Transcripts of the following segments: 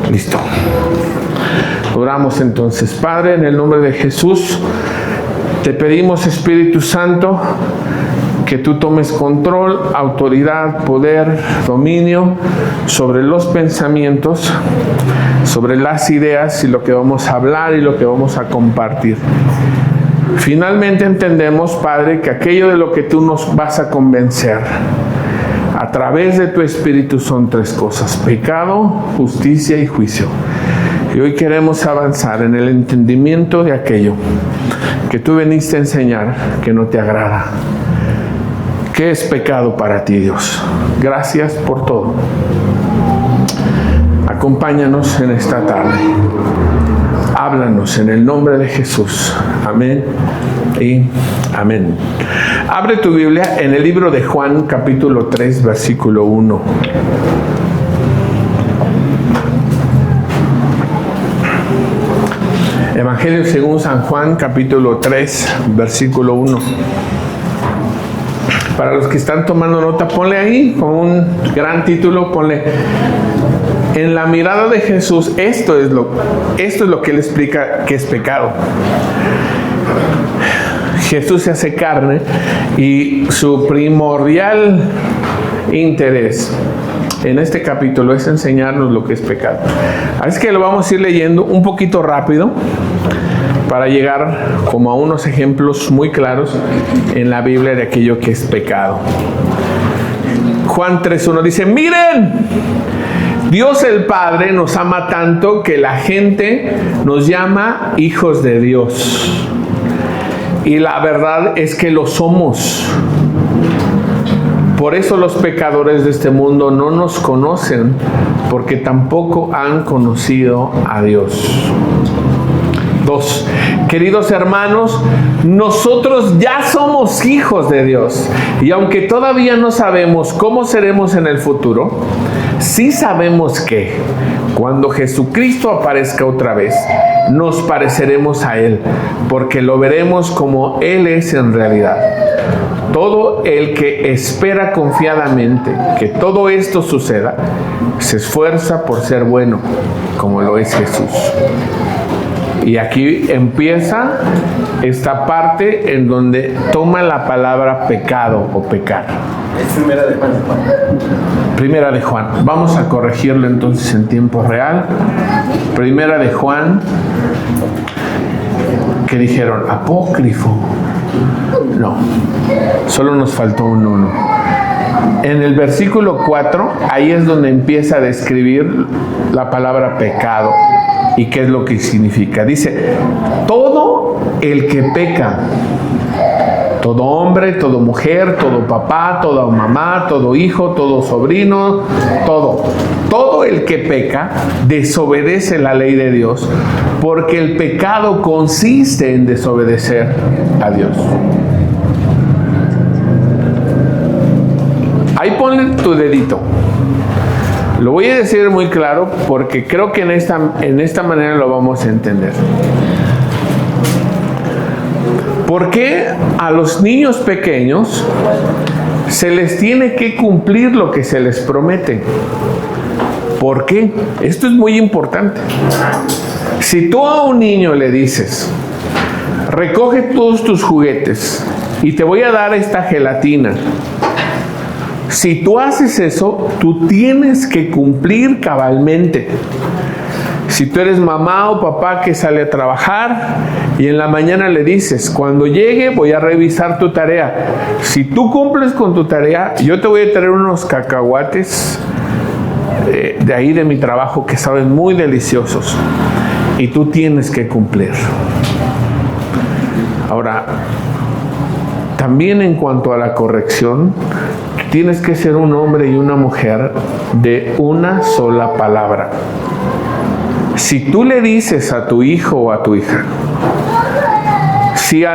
Listo. Oramos entonces. Padre, en el nombre de Jesús, te pedimos, Espíritu Santo, que tú tomes control, autoridad, poder, dominio sobre los pensamientos, sobre las ideas y lo que vamos a hablar y lo que vamos a compartir. Finalmente entendemos, Padre, que aquello de lo que tú nos vas a convencer a través de tu Espíritu son tres cosas: pecado, justicia y juicio. Y hoy queremos avanzar en el entendimiento de aquello que tú veniste a enseñar que no te agrada. ¿Qué es pecado para ti, Dios? Gracias por todo. Acompáñanos en esta tarde. Háblanos en el nombre de Jesús. Amén y amén. Abre tu Biblia en el libro de Juan, capítulo 3, versículo 1. Evangelio según San Juan, capítulo 3, versículo 1. Para los que están tomando nota, ponle ahí con un gran título, ponle: en la mirada de Jesús, esto es lo que él explica que es pecado. Jesús se hace carne y su primordial interés en este capítulo es enseñarnos lo que es pecado. Así que lo vamos a ir leyendo un poquito rápido para llegar como a unos ejemplos muy claros en la Biblia de aquello que es pecado. Juan 3:1 dice: miren, Dios el Padre nos ama tanto que la gente nos llama hijos de Dios. Y la verdad es que lo somos. Por eso los pecadores de este mundo no nos conocen, porque tampoco han conocido a Dios. 2. Queridos hermanos, nosotros ya somos hijos de Dios. Y aunque todavía no sabemos cómo seremos en el futuro, sí sabemos que cuando Jesucristo aparezca otra vez, nos pareceremos a Él, porque lo veremos como Él es en realidad. Todo el que espera confiadamente que todo esto suceda, se esfuerza por ser bueno, como lo es Jesús. Y aquí empieza esta parte en donde toma la palabra pecado o pecar. Es Primera de Juan. Primera de Juan. Vamos a corregirlo entonces en tiempo real. Primera de Juan. ¿Qué dijeron? Apócrifo. No, solo nos faltó un 1. En el versículo 4, ahí es donde empieza a describir la palabra pecado y qué es lo que significa. Dice: todo el que peca, todo hombre, toda mujer, todo papá, toda mamá, todo hijo, todo sobrino, todo el que peca desobedece la ley de Dios, porque el pecado consiste en desobedecer a Dios. Ahí ponle tu dedito. Lo voy a decir muy claro porque creo que en esta manera lo vamos a entender. ¿Por qué a los niños pequeños se les tiene que cumplir lo que se les promete? ¿Por qué? Esto es muy importante. Si tú a un niño le dices: recoge todos tus juguetes y te voy a dar esta gelatina, si tú haces eso, tú tienes que cumplir cabalmente. Si tú eres mamá o papá que sale a trabajar y en la mañana le dices: cuando llegue voy a revisar tu tarea, si tú cumples con tu tarea, yo te voy a traer unos cacahuates de ahí de mi trabajo que saben muy deliciosos, y tú tienes que cumplir. Ahora, también en cuanto a la corrección, tienes que ser un hombre y una mujer de una sola palabra. Si tú le dices a tu hijo o a tu hija, si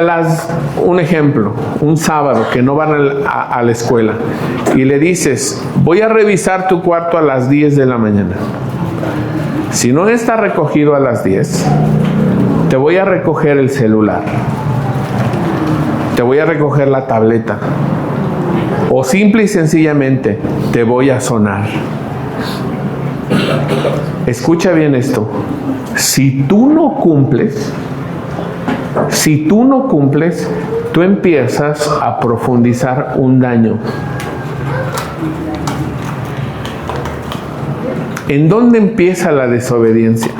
un ejemplo, un sábado que no van a la escuela, y le dices: voy a revisar tu cuarto a las 10 de la mañana. Si no está recogido a las 10, te voy a recoger el celular, te voy a recoger la tableta, o simple y sencillamente te voy a sonar. Escucha bien esto. Si tú no cumples, tú empiezas a profundizar un daño. ¿En dónde empieza la desobediencia?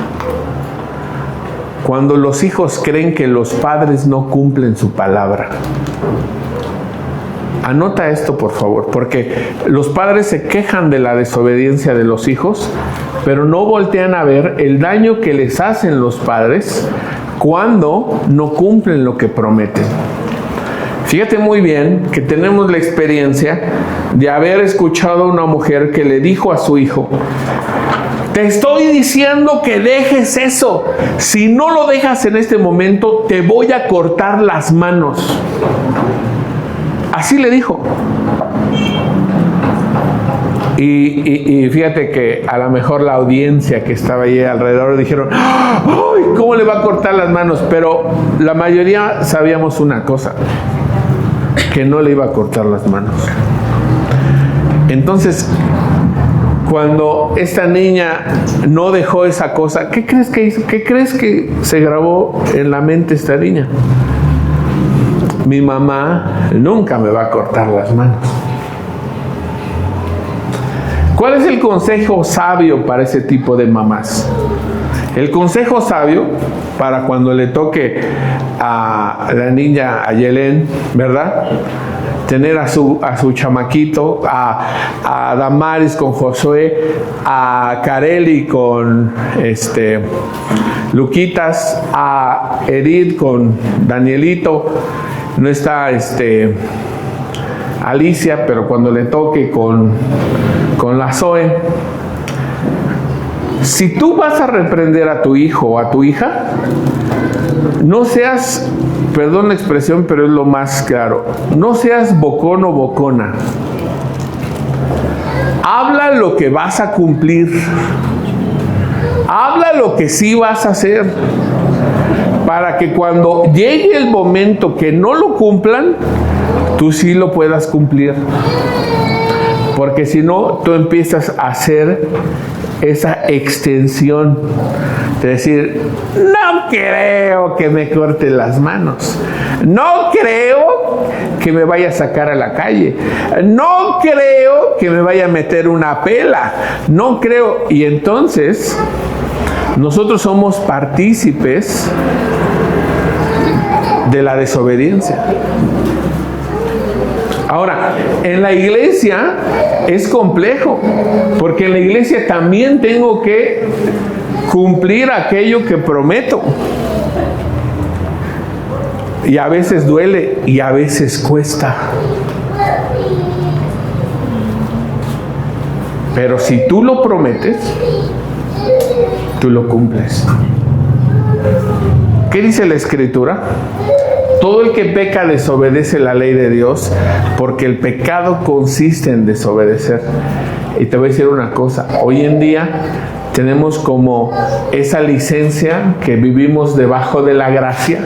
Cuando los hijos creen que los padres no cumplen su palabra. Anota esto, por favor, porque los padres se quejan de la desobediencia de los hijos, pero no voltean a ver el daño que les hacen los padres cuando no cumplen lo que prometen. Fíjate muy bien que tenemos la experiencia de haber escuchado a una mujer que le dijo a su hijo: te estoy diciendo que dejes eso. Si no lo dejas en este momento, te voy a cortar las manos. Así le dijo. Y fíjate que a lo mejor la audiencia que estaba allí alrededor dijeron: ¡ay! ¿Cómo le va a cortar las manos? Pero la mayoría sabíamos una cosa: que no le iba a cortar las manos. Entonces, cuando esta niña no dejó esa cosa, ¿qué crees que hizo? ¿Qué crees que se grabó en la mente esta niña? Mi mamá nunca me va a cortar las manos. ¿Cuál es el consejo sabio para ese tipo de mamás? El consejo sabio para cuando le toque a la niña, a Yelén, ¿verdad?, tener a su chamaquito, a Damaris con Josué, a Kareli con Luquitas, a Edith con Danielito. No está Alicia, pero cuando le toque con la Zoe. Si tú vas a reprender a tu hijo o a tu hija, no seas, perdón la expresión, pero es lo más claro, no seas bocón o bocona. Habla lo que vas a cumplir. Habla lo que sí vas a hacer, para que cuando llegue el momento que no lo cumplan, tú sí lo puedas cumplir. Porque si no, tú empiezas a hacer esa extensión de decir: no creo que me corte las manos, no creo que me vaya a sacar a la calle, no creo que me vaya a meter una pela, no creo. Y entonces nosotros somos partícipes de la desobediencia. Ahora, en la iglesia es complejo, porque en la iglesia también tengo que cumplir aquello que prometo. Y a veces duele y a veces cuesta. Pero si tú lo prometes, tú lo cumples. ¿Qué dice la Escritura? Todo el que peca desobedece la ley de Dios, porque el pecado consiste en desobedecer. Y te voy a decir una cosa: hoy en día tenemos como esa licencia que vivimos debajo de la gracia,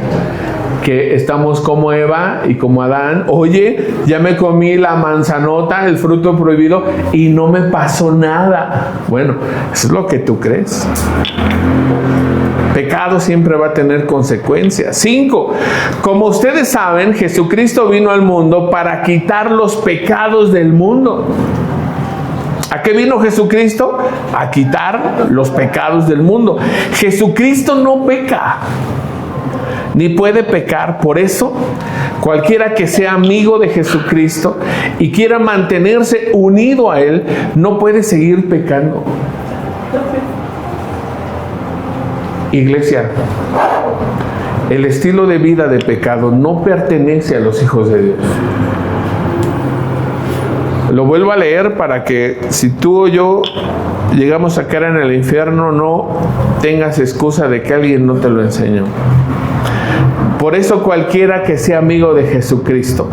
que estamos como Eva y como Adán. Oye, ya me comí la manzanota, el fruto prohibido, y no me pasó nada. Bueno, eso es lo que tú crees. Pecado siempre va a tener consecuencias. 5. Como ustedes saben, Jesucristo vino al mundo para quitar los pecados del mundo. ¿A qué vino Jesucristo? A quitar los pecados del mundo. Jesucristo no peca, ni puede pecar. Por eso, cualquiera que sea amigo de Jesucristo y quiera mantenerse unido a Él, no puede seguir pecando. Iglesia, el estilo de vida de pecado no pertenece a los hijos de Dios. Lo vuelvo a leer para que si tú o yo llegamos a caer en el infierno, no tengas excusa de que alguien no te lo enseñó. Por eso cualquiera que sea amigo de Jesucristo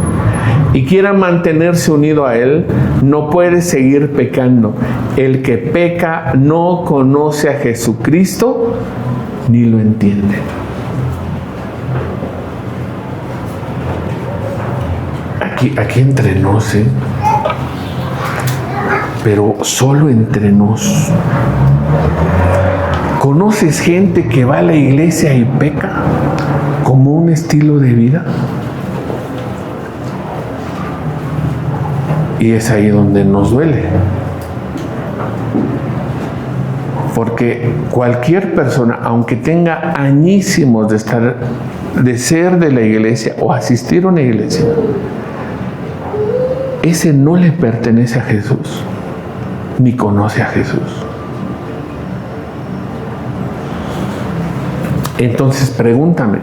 y quiera mantenerse unido a Él, no puede seguir pecando. El que peca no conoce a Jesucristo ni lo entiende. Aquí entre nos, pero solo entre nos. ¿Conoces gente que va a la iglesia y peca como un estilo de vida? Y es ahí donde nos duele. Porque cualquier persona, aunque tenga añísimos de ser de la iglesia o asistir a una iglesia, ese no le pertenece a Jesús, ni conoce a Jesús. Entonces pregúntame,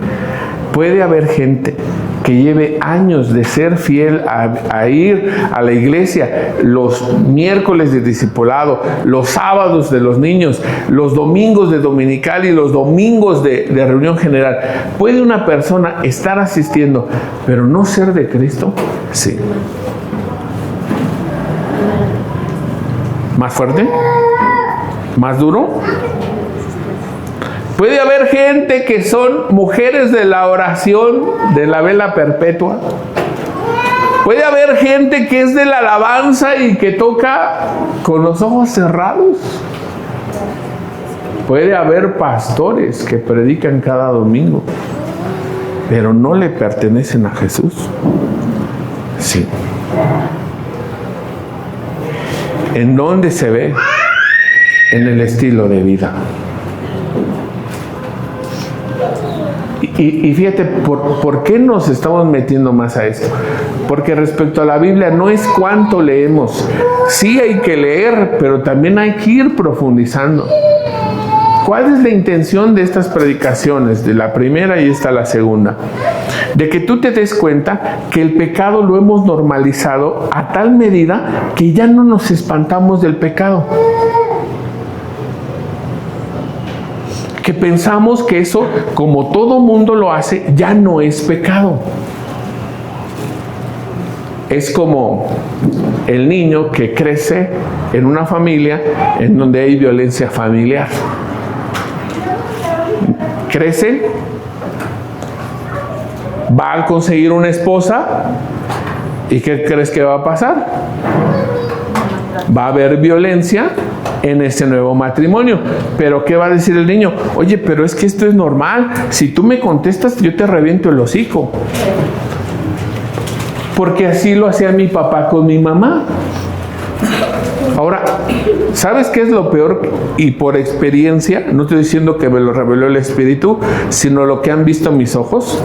¿puede haber gente que lleve años de ser fiel a ir a la iglesia los miércoles de discipulado, los sábados de los niños, los domingos de dominical y los domingos de reunión general? ¿Puede una persona estar asistiendo pero no ser de Cristo? Sí. ¿Más fuerte? ¿Más duro? Puede haber gente que son mujeres de la oración, de la vela perpetua. Puede haber gente que es de la alabanza y que toca con los ojos cerrados. Puede haber pastores que predican cada domingo, pero no le pertenecen a Jesús. Sí. ¿En dónde se ve? En el estilo de vida. Y fíjate, ¿por qué nos estamos metiendo más a esto? Porque respecto a la Biblia no es cuánto leemos. Sí hay que leer, pero también hay que ir profundizando. ¿Cuál es la intención de estas predicaciones? De la primera y esta la segunda. De que tú te des cuenta que el pecado lo hemos normalizado a tal medida que ya no nos espantamos del pecado. Que pensamos que eso, como todo mundo lo hace, ya no es pecado. Es como el niño que crece en una familia en donde hay violencia familiar. Crece, va a conseguir una esposa y ¿qué crees que va a pasar? Va a haber violencia en ese nuevo matrimonio. Pero ¿qué va a decir el niño? Oye, pero es que esto es normal. Si tú me contestas, yo te reviento el hocico. Porque así lo hacía mi papá con mi mamá. Ahora, ¿sabes qué es lo peor? Y por experiencia, no estoy diciendo que me lo reveló el Espíritu, sino lo que han visto mis ojos,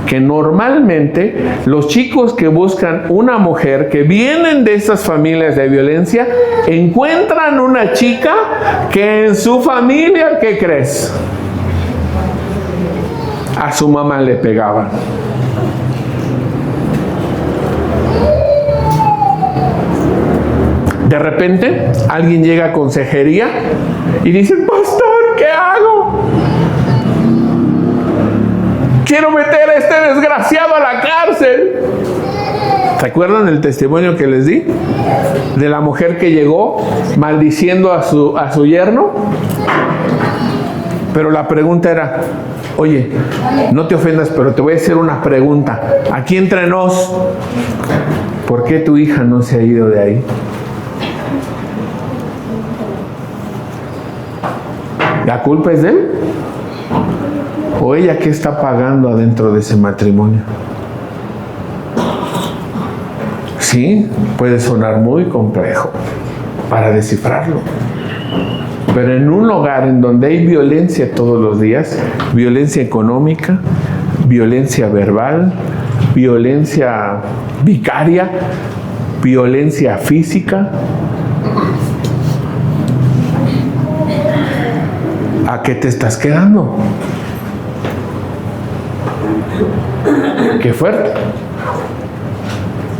que normalmente los chicos que buscan una mujer, que vienen de esas familias de violencia, encuentran una chica que en su familia, ¿qué crees? A su mamá le pegaban. De repente, alguien llega a consejería y dice: pastor, ¿qué hago? Quiero meter a este desgraciado a la cárcel. ¿Se acuerdan del testimonio que les di? De la mujer que llegó maldiciendo a su yerno. Pero la pregunta era: oye, no te ofendas, pero te voy a hacer una pregunta. Aquí entre nos, ¿por qué tu hija no se ha ido de ahí? ¿La culpa es de él? ¿O ella qué está pagando adentro de ese matrimonio? Sí, puede sonar muy complejo para descifrarlo. Pero en un hogar en donde hay violencia todos los días, violencia económica, violencia verbal, violencia vicaria, violencia física, ¿a qué te estás quedando? Qué fuerte.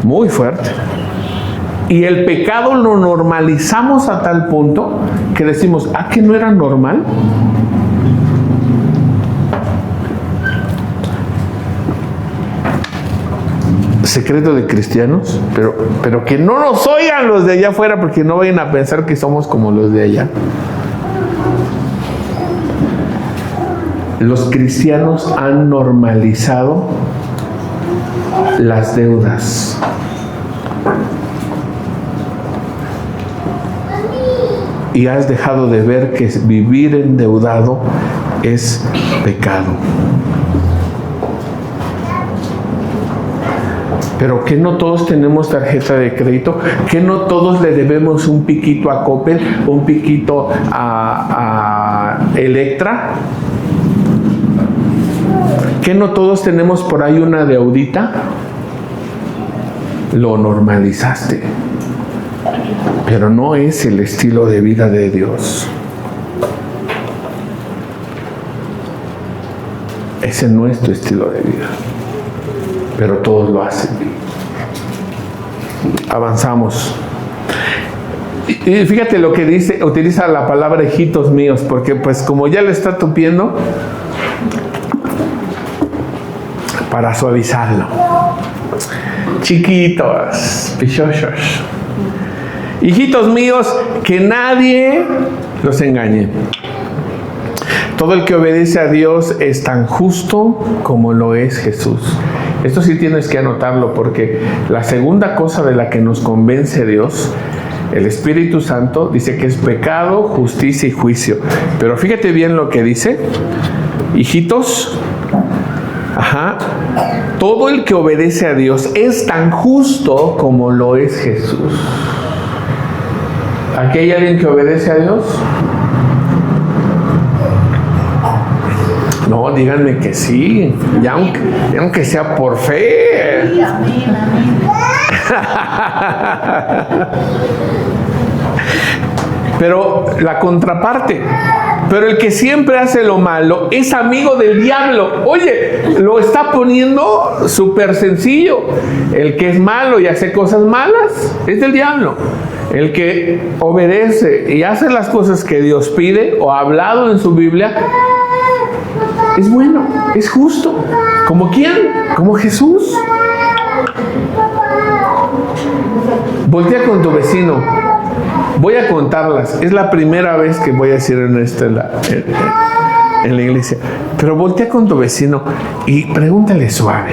Muy fuerte. Y el pecado lo normalizamos a tal punto que decimos: ¿ah, que no era normal? Secreto de cristianos, pero que no nos oigan los de allá afuera, porque no vayan a pensar que somos como los de allá. Los cristianos han normalizado las deudas. y has dejado de ver que vivir endeudado es pecado. Pero que no todos tenemos tarjeta de crédito, que no todos le debemos un piquito a Coppel, un piquito a Electra, que no todos tenemos por ahí una deudita. Lo normalizaste, pero no es el estilo de vida de Dios. Ese no es tu estilo de vida, pero todos lo hacen. Avanzamos. Y fíjate lo que dice, utiliza la palabra hijitos míos, porque pues como ya le está tupiendo, para suavizarlo. Chiquitos, pichochos. Hijitos míos, que nadie los engañe. Todo el que obedece a Dios es tan justo como lo es Jesús. Esto sí tienes que anotarlo, porque la segunda cosa de la que nos convence Dios, el Espíritu Santo, dice que es pecado, justicia y juicio. Pero fíjate bien lo que dice. Hijitos, todo el que obedece a Dios es tan justo como lo es Jesús. ¿Aquí hay alguien que obedece a Dios? No, díganme que sí, y aunque sea por fe. Sí, amén, amén. Pero la contraparte, pero el que siempre hace lo malo es amigo del diablo. Oye, lo está poniendo súper sencillo. El que es malo y hace cosas malas es del diablo. El que obedece y hace las cosas que Dios pide o ha hablado en su Biblia es bueno, es justo. ¿Como quién? Como Jesús. Voltea con tu vecino. Voy a contarlas. Es la primera vez que voy a decir en esto en la iglesia. Pero voltea con tu vecino y pregúntale suave.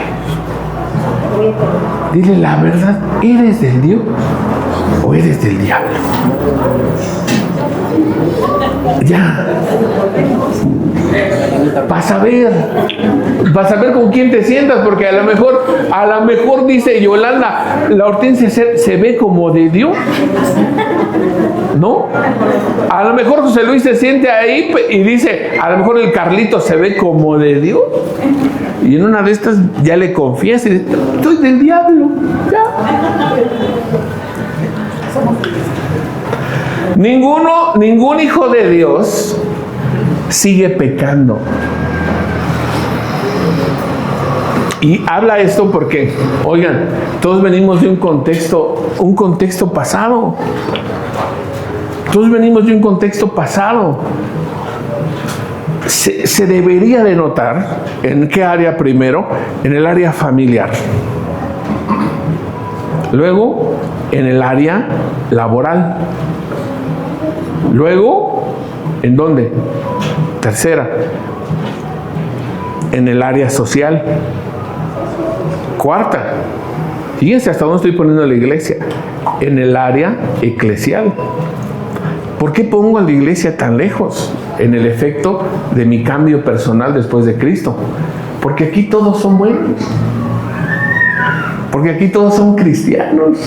Dile la verdad. ¿Eres del Dios o eres del diablo? Ya. Vas a ver con quién te sientas, porque a lo mejor dice Yolanda, la Hortensia se ve como de Dios, ¿no? A lo mejor José Luis se siente ahí y dice, a lo mejor el Carlito se ve como de Dios, y en una de estas ya le confiesa y dice, estoy del diablo, ya. Ningún hijo de Dios sigue pecando. Y habla esto porque, oigan, todos venimos de un contexto pasado. Todos venimos de un contexto pasado. Se debería de notar en qué área primero, en el área familiar. Luego, en el área laboral. Luego, ¿en dónde? Tercera, en el área social. Cuarta, fíjense hasta dónde estoy poniendo la iglesia, en el área eclesial. ¿Por qué pongo a la iglesia tan lejos? En el efecto de mi cambio personal después de Cristo. Porque aquí todos son buenos. Porque aquí todos son cristianos.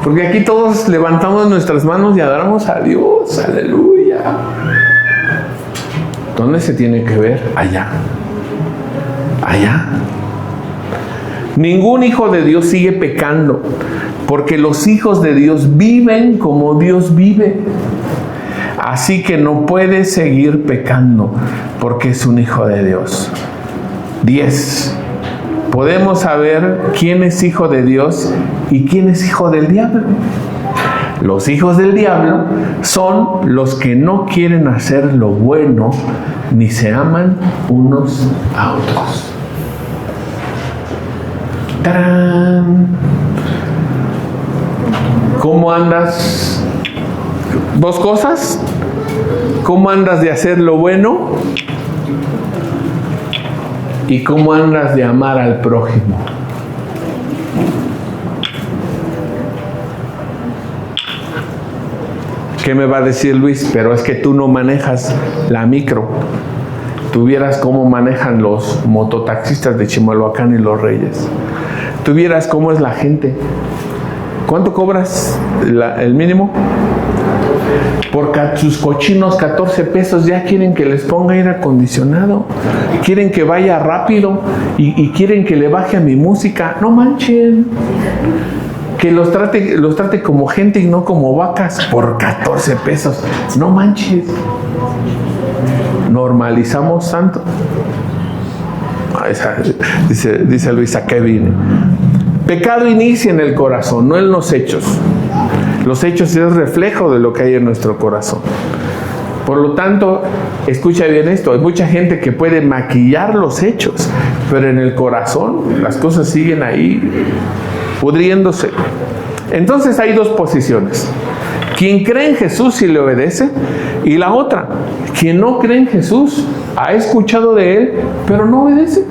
Porque aquí todos levantamos nuestras manos y adoramos a Dios. Aleluya. ¿Dónde se tiene que ver? Allá. Allá. Ningún hijo de Dios sigue pecando, porque los hijos de Dios viven como Dios vive. Así que no puede seguir pecando, porque es un hijo de Dios. 10. Podemos saber quién es hijo de Dios y quién es hijo del diablo. Los hijos del diablo son los que no quieren hacer lo bueno ni se aman unos a otros. ¡Tarán! ¿Cómo andas? Dos cosas. ¿Cómo andas de hacer lo bueno? ¿Y cómo andas de amar al prójimo? ¿Qué me va a decir Luis? Pero es que tú no manejas la micro. Tuvieras cómo manejan los mototaxistas de Chimalhuacán y Los Reyes. Tuvieras cómo es la gente. ¿Cuánto cobras el mínimo? Por sus cochinos 14 pesos ya quieren que les ponga aire acondicionado. Quieren que vaya rápido y quieren que le baje a mi música. No manchen. Que los trate como gente y no como vacas por 14 pesos. No manches. Normalizamos tanto. Dice Luisa Kevin. Pecado inicia en el corazón, no en los hechos. Los hechos es reflejo de lo que hay en nuestro corazón. Por lo tanto, escucha bien esto, hay mucha gente que puede maquillar los hechos, pero en el corazón las cosas siguen ahí pudriéndose. Entonces hay dos posiciones. Quien cree en Jesús y le obedece, y la otra, quien no cree en Jesús, ha escuchado de Él, pero no obedece.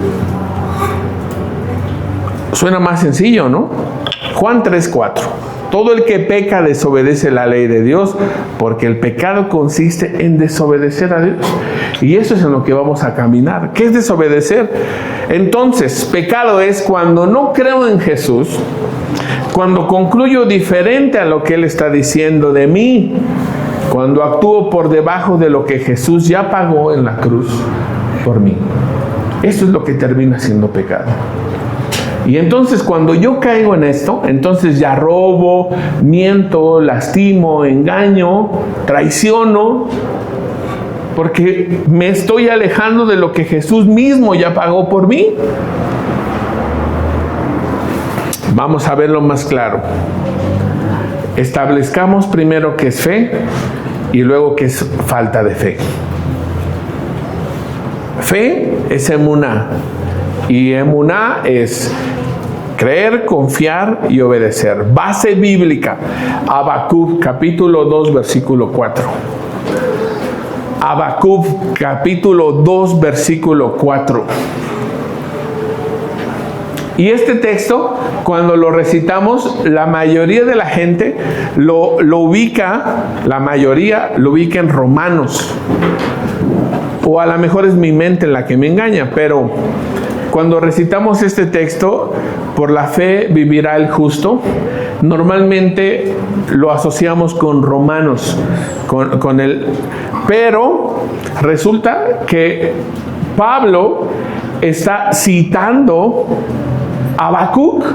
Suena más sencillo, ¿no? Juan 3:4. Todo el que peca desobedece la ley de Dios, porque el pecado consiste en desobedecer a Dios. Y eso es en lo que vamos a caminar. ¿Qué es desobedecer? Entonces, pecado es cuando no creo en Jesús, cuando concluyo diferente a lo que Él está diciendo de mí, cuando actúo por debajo de lo que Jesús ya pagó en la cruz por mí. Eso es lo que termina siendo pecado. Y entonces cuando yo caigo en esto, entonces ya robo, miento, lastimo, engaño, traiciono, porque me estoy alejando de lo que Jesús mismo ya pagó por mí. Vamos a verlo más claro. Establezcamos primero qué es fe y luego qué es falta de fe. Fe es emuná. Y emuná es creer, confiar y obedecer. Base bíblica. Habacuc capítulo 2 versículo 4. Habacuc capítulo 2 versículo 4. Y este texto, cuando lo recitamos, la mayoría de la gente lo ubica, la mayoría lo ubica en Romanos. O a lo mejor es mi mente la que me engaña, pero cuando recitamos este texto, por la fe vivirá el justo, normalmente lo asociamos con Romanos, con el, pero resulta que Pablo está citando a Habacuc.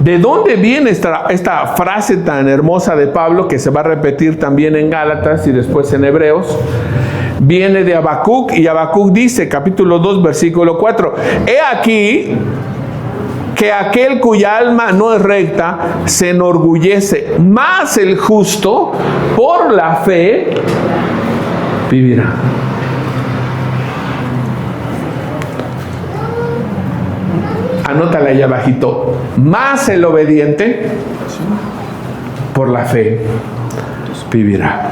¿De dónde viene esta frase tan hermosa de Pablo, que se va a repetir también en Gálatas y después en Hebreos? Viene de Habacuc, y Habacuc dice, capítulo 2, versículo 4, he aquí que aquel cuya alma no es recta se enorgullece, mas el justo por la fe vivirá. Anótala allá abajito. Mas el obediente por la fe vivirá.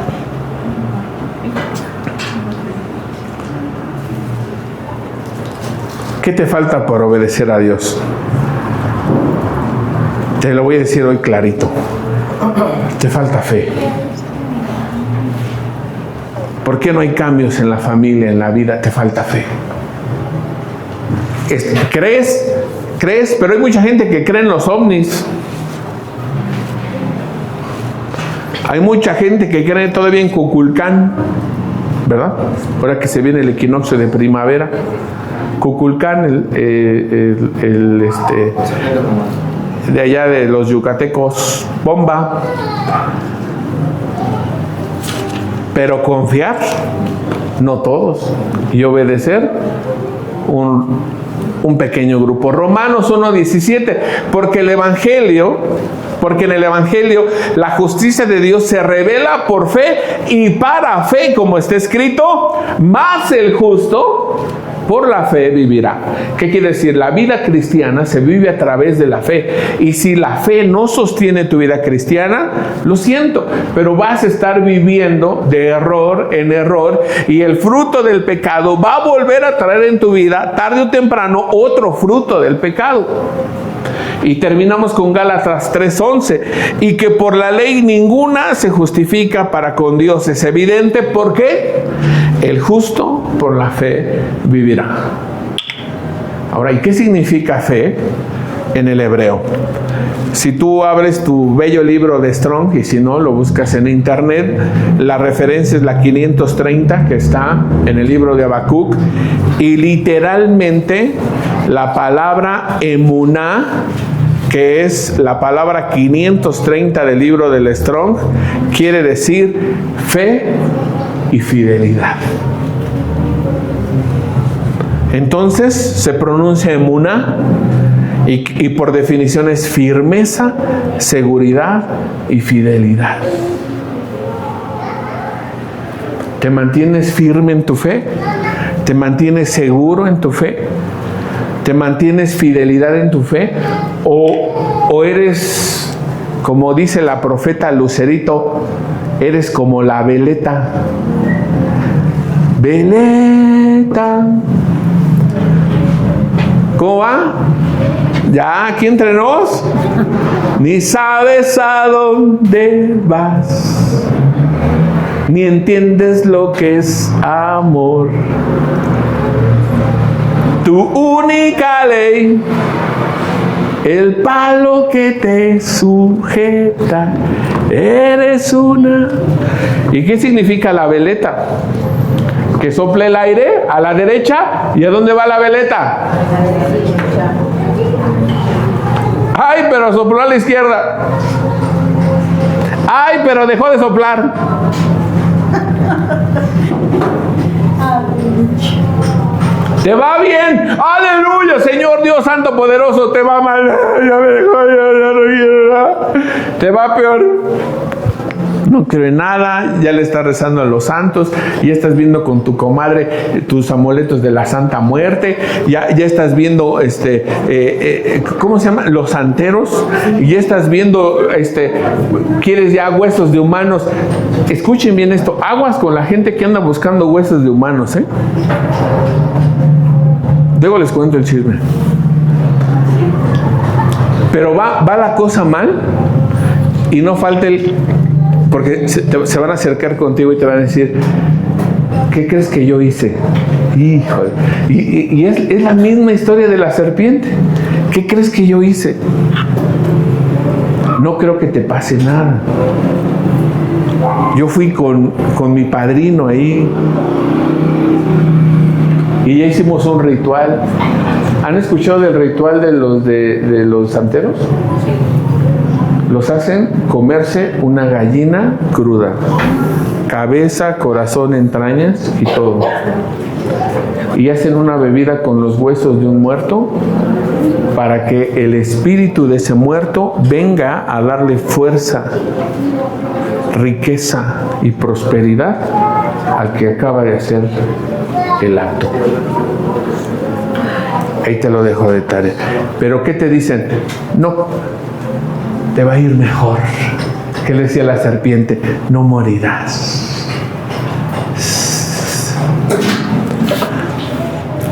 ¿Qué te falta por obedecer a Dios? Te lo voy a decir hoy clarito. Te falta fe. ¿Por qué no hay cambios en la familia, en la vida? Te falta fe. ¿Crees? Pero hay mucha gente que cree en los ovnis. Hay mucha gente que cree todavía en Kukulcán, ¿verdad? Ahora que se viene el equinoccio de primavera. Kukulcán, de allá de los yucatecos, bomba. Pero confiar, no todos. Y obedecer, un pequeño grupo. Romanos 1:17, porque en el Evangelio la justicia de Dios se revela por fe y para fe, como está escrito, mas el justo por la fe vivirá. ¿Qué quiere decir? La vida cristiana se vive a través de la fe. Y si la fe no sostiene tu vida cristiana, lo siento, pero vas a estar viviendo de error en error, y el fruto del pecado va a volver a traer en tu vida, tarde o temprano, otro fruto del pecado. Y terminamos con Gálatas 3:11. Y que por la ley ninguna se justifica para con Dios. Es evidente, ¿por qué? El justo por la fe vivirá. Ahora, ¿y qué significa fe en el hebreo? Si tú abres tu bello libro de Strong, y si no, lo buscas en internet, la referencia es la 530 que está en el libro de Habacuc, y literalmente la palabra emuná, que es la palabra 530 del libro del Strong, quiere decir fe y fidelidad. Entonces se pronuncia emuná, y por definición es firmeza, seguridad y fidelidad. ¿Te mantienes firme en tu fe? ¿Te mantienes seguro en tu fe? ¿Te mantienes fidelidad en tu fe? ¿O eres, como dice la profeta Lucerito, eres como la veleta? Veleta. ¿Cómo va? Ya, aquí entre nos, ni sabes a dónde vas, ni entiendes lo que es amor. Tu única ley, el palo que te sujeta, eres una. ¿Y qué significa la veleta? Que sople el aire a la derecha. ¿Y a dónde va la veleta? A la derecha. Ay, pero sopló a la izquierda. Ay, pero dejó de soplar. Te va bien. Aleluya, Señor Dios Santo Poderoso. Te va mal. Ya me dejó, ya no quiero nada. Te va peor. No creo en nada, ya le estás rezando a los santos, ya estás viendo con tu comadre tus amuletos de la Santa Muerte, ya estás viendo, ¿cómo se llama? Los santeros, y ya estás viendo, quieres ya huesos de humanos. Escuchen bien esto, aguas con la gente que anda buscando huesos de humanos, ¿eh? Luego les cuento el chisme. Pero va la cosa mal, y no falta porque se van a acercar contigo y te van a decir, ¿qué crees que yo hice? Híjole. Y es la misma historia de la serpiente. ¿Qué crees que yo hice? No creo que te pase nada. Yo fui con mi padrino ahí y ya hicimos un ritual. ¿Han escuchado del ritual de los santeros? Los hacen comerse una gallina cruda, cabeza, corazón, entrañas y todo. Y hacen una bebida con los huesos de un muerto para que el espíritu de ese muerto venga a darle fuerza, riqueza y prosperidad al que acaba de hacer el acto. Ahí te lo dejo de tarea. Pero ¿qué te dicen? No, te va a ir mejor. ¿Qué le decía la serpiente? No morirás.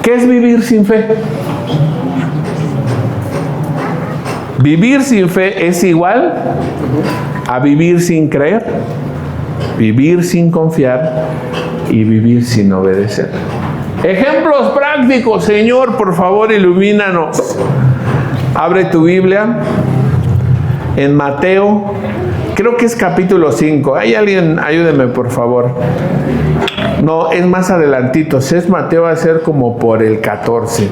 ¿Qué es vivir sin fe? Vivir sin fe es igual a vivir sin creer, vivir sin confiar y vivir sin obedecer. Ejemplos prácticos, Señor, por favor, ilumínanos. Abre tu Biblia en Mateo, creo que es capítulo 5. ¿Hay alguien? Ayúdeme, por favor. No, es más adelantito. Si es Mateo, va a ser como por el 14.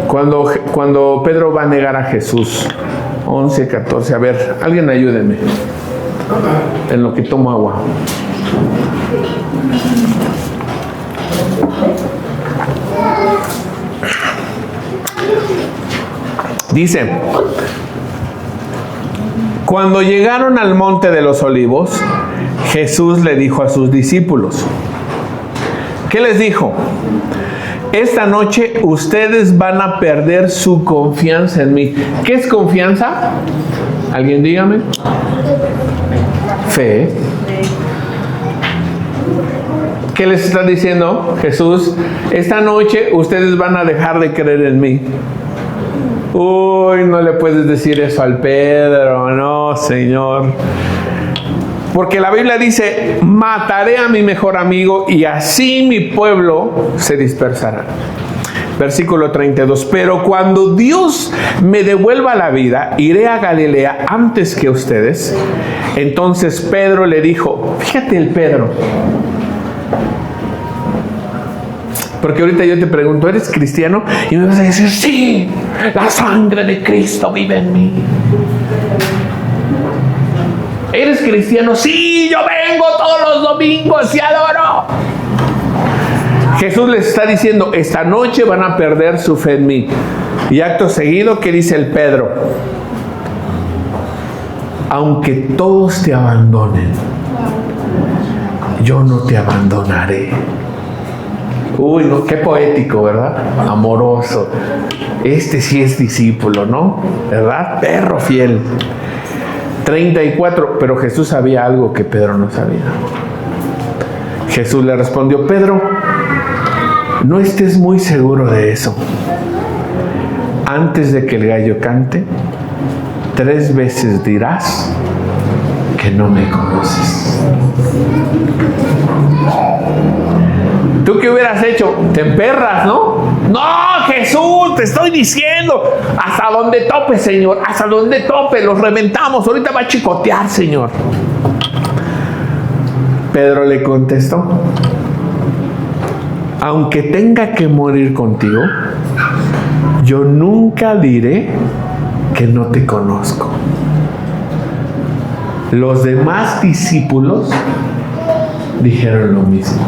Cuando Pedro va a negar a Jesús. 11, 14. A ver, alguien ayúdeme. En lo que tomo agua. Dice: cuando llegaron al monte de los olivos, Jesús le dijo a sus discípulos. ¿Qué les dijo? Esta noche ustedes van a perder su confianza en mí. ¿Qué es confianza? ¿Alguien dígame? Fe. ¿Qué les está diciendo Jesús? Esta noche ustedes van a dejar de creer en mí. Uy, no le puedes decir eso al Pedro, no, Señor. Porque la Biblia dice, mataré a mi mejor amigo y así mi pueblo se dispersará. Versículo 32, pero cuando Dios me devuelva la vida, iré a Galilea antes que ustedes. Entonces Pedro le dijo, fíjate el Pedro. Porque ahorita yo te pregunto, ¿eres cristiano? Y me vas a decir, sí, la sangre de Cristo vive en mí. ¿Eres cristiano? Sí, yo vengo todos los domingos y adoro. Jesús les está diciendo, esta noche van a perder su fe en mí. Y acto seguido, ¿qué dice el Pedro? Aunque todos te abandonen, yo no te abandonaré. Uy, no, qué poético, ¿verdad? Amoroso. Este sí es discípulo, ¿no? ¿Verdad? Perro fiel. 34, pero Jesús sabía algo que Pedro no sabía. Jesús le respondió, Pedro, no estés muy seguro de eso. Antes de que el gallo cante, 3 veces dirás que no me conoces. ¿Tú qué hubieras hecho? Te emperras, ¿no? No, Jesús, te estoy diciendo, hasta donde tope, Señor, hasta donde tope, los reventamos, ahorita va a chicotear, Señor. Pedro le contestó, aunque tenga que morir contigo, yo nunca diré que no te conozco. Los demás discípulos dijeron lo mismo.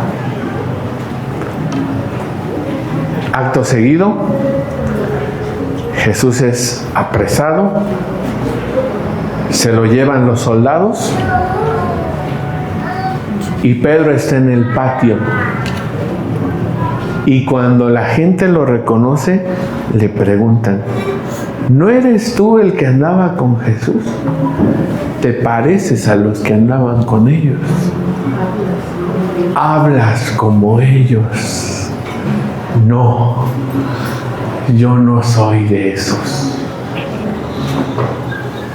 Acto seguido, Jesús es apresado, se lo llevan los soldados y Pedro está en el patio. Y cuando la gente lo reconoce, le preguntan, ¿no eres tú el que andaba con Jesús? ¿Te pareces a los que andaban con ellos? ¿Hablas como ellos? No, yo no soy de esos.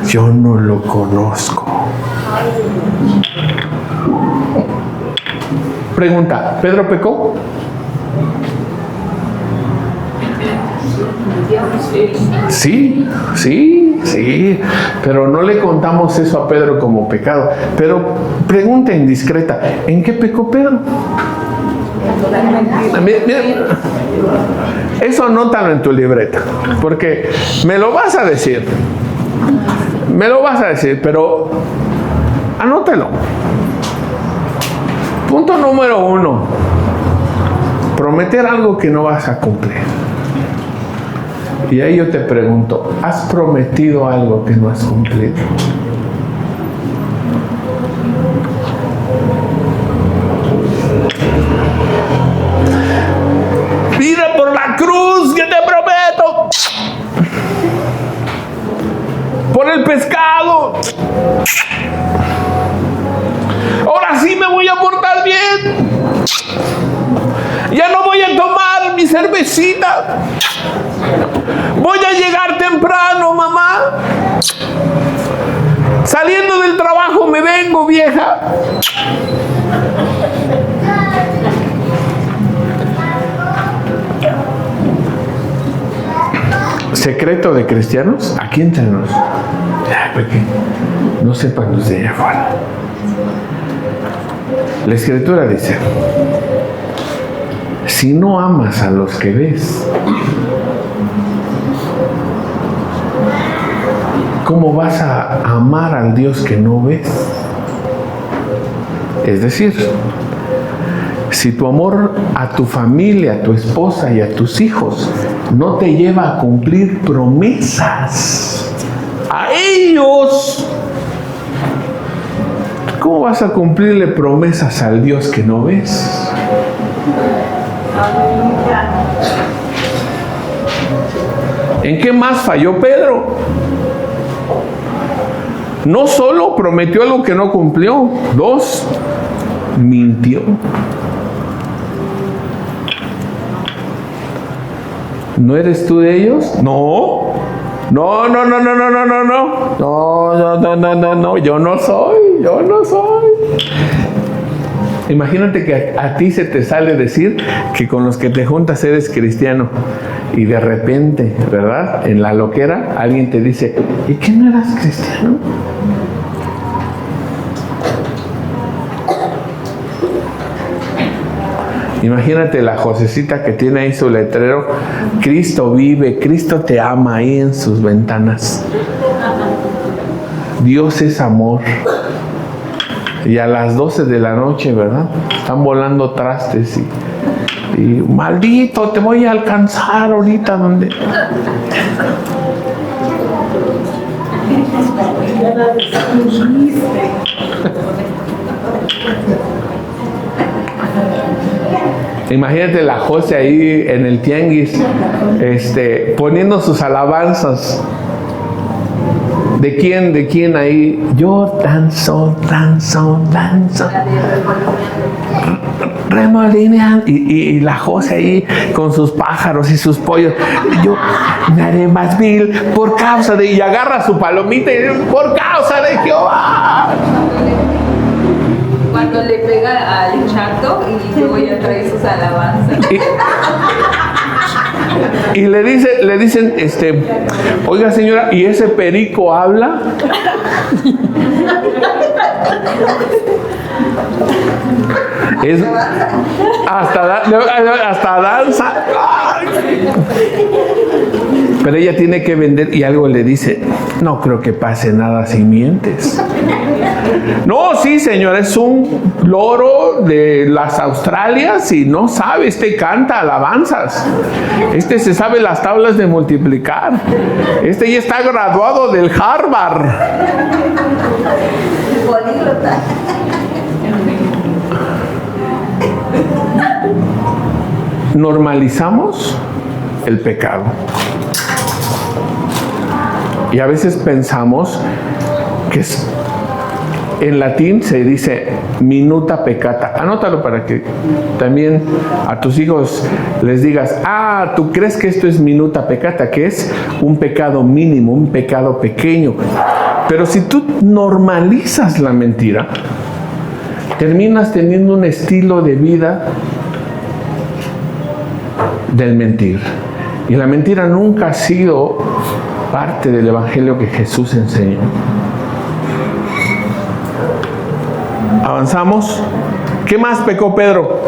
Yo no lo conozco. Pregunta, ¿Pedro pecó? Sí, pero no le contamos eso a Pedro como pecado. Pero pregunta indiscreta, ¿en qué pecó Pedro? Mira, eso anótalo en tu libreta, porque me lo vas a decir, pero anótalo. Punto número 1, prometer algo que no vas a cumplir. Y ahí yo te pregunto, ¿has prometido algo que no has cumplido? Mira por la cruz que te prometo, por el pescado, ahora sí me voy a portar bien, ya no voy a tomar mi cervecita, voy a llegar temprano, mamá, saliendo del trabajo me vengo, vieja. Secreto de cristianos, aquí entre nos, porque no sepan los de allá afuera. La Escritura dice, si no amas a los que ves, ¿cómo vas a amar al Dios que no ves? Es decir, si tu amor a tu familia, a tu esposa y a tus hijos no te lleva a cumplir promesas a ellos, ¿cómo vas a cumplirle promesas al Dios que no ves? ¿En qué más falló Pedro? No solo prometió algo que no cumplió, 2, mintió. ¿No eres tú de ellos? No. No, yo no soy. Imagínate que a ti se te sale decir que con los que te juntas eres cristiano y de repente, ¿verdad? En la loquera alguien te dice, ¿y qué no eras cristiano? Imagínate la Josecita que tiene ahí su letrero, Cristo vive, Cristo te ama ahí en sus ventanas. Dios es amor. Y a las 12 de la noche, ¿verdad? Están volando trastes y maldito, te voy a alcanzar ahorita donde... Imagínate la José ahí en el tianguis, poniendo sus alabanzas. ¿De quién ahí? Yo danzo. Remolineando. Y la José ahí con sus pájaros y sus pollos. Yo me haré más vil por causa de... Y agarra su palomita y dice, por causa de Jehová. Cuando le pega al chato y luego ya trae sus alabanzas. Y le dicen, oiga señora, ¿y ese perico habla? Hasta danza. Pero ella tiene que vender y algo le dice, no creo que pase nada si mientes. No, sí señor, es un loro de las Australias y no sabe, canta alabanzas. Se sabe las tablas de multiplicar. Ya está graduado del Harvard. Normalizamos el pecado. Y a veces pensamos que en latín se dice minuta peccata. Anótalo para que también a tus hijos les digas, ¿tú crees que esto es minuta peccata? Que es un pecado mínimo, un pecado pequeño. Pero si tú normalizas la mentira, terminas teniendo un estilo de vida del mentir. Y la mentira nunca ha sido parte del evangelio que Jesús enseñó. Avanzamos. ¿Qué más pecó Pedro?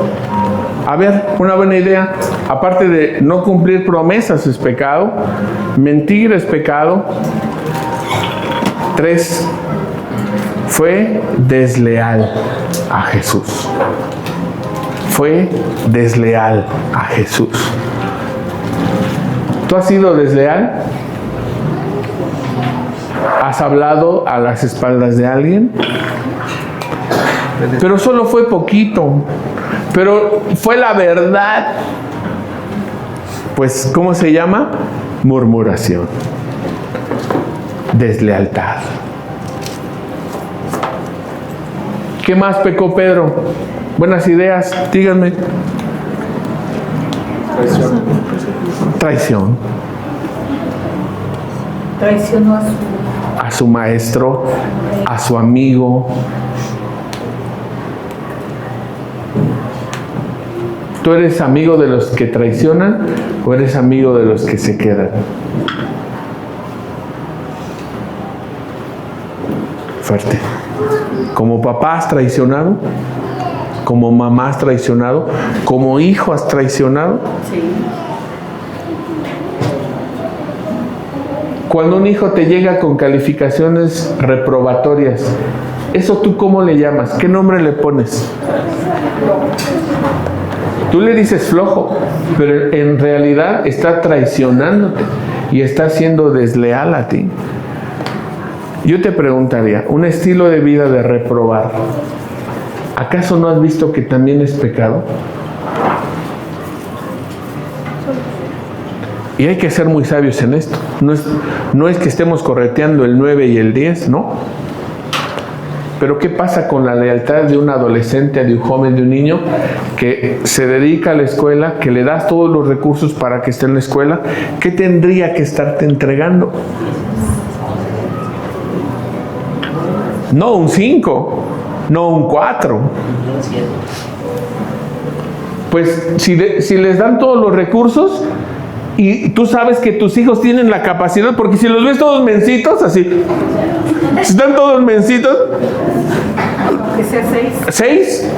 A ver, una buena idea. Aparte de no cumplir promesas es pecado, mentir es pecado. 3. Fue desleal a Jesús. Fue desleal a Jesús. ¿Tú has sido desleal? ¿Has hablado a las espaldas de alguien? Pero solo fue poquito. Pero fue la verdad. Pues, ¿cómo se llama? Murmuración. Deslealtad. ¿Qué más pecó Pedro? Buenas ideas, díganme. Traición. Traicionó a su maestro, a su amigo. ¿Tú eres amigo de los que traicionan o eres amigo de los que se quedan? Fuerte. ¿Como papá has traicionado? ¿Como mamá has traicionado? ¿Como hijo has traicionado? Sí. Cuando un hijo te llega con calificaciones reprobatorias, ¿eso tú cómo le llamas? ¿Qué nombre le pones? Tú le dices flojo, pero en realidad está traicionándote y está siendo desleal a ti. Yo te preguntaría, un estilo de vida de reprobar, ¿acaso no has visto que también es pecado? Y hay que ser muy sabios en esto. No es que estemos correteando el 9 y el 10, ¿no? Pero ¿qué pasa con la lealtad de un adolescente, de un joven, de un niño que se dedica a la escuela, que le das todos los recursos para que esté en la escuela? ¿Qué tendría que estarte entregando? No un 5, no un 4. Pues si les dan todos los recursos y tú sabes que tus hijos tienen la capacidad, porque si los ves todos mencitos, así, si están todos mencitos, Que sea 6. 6,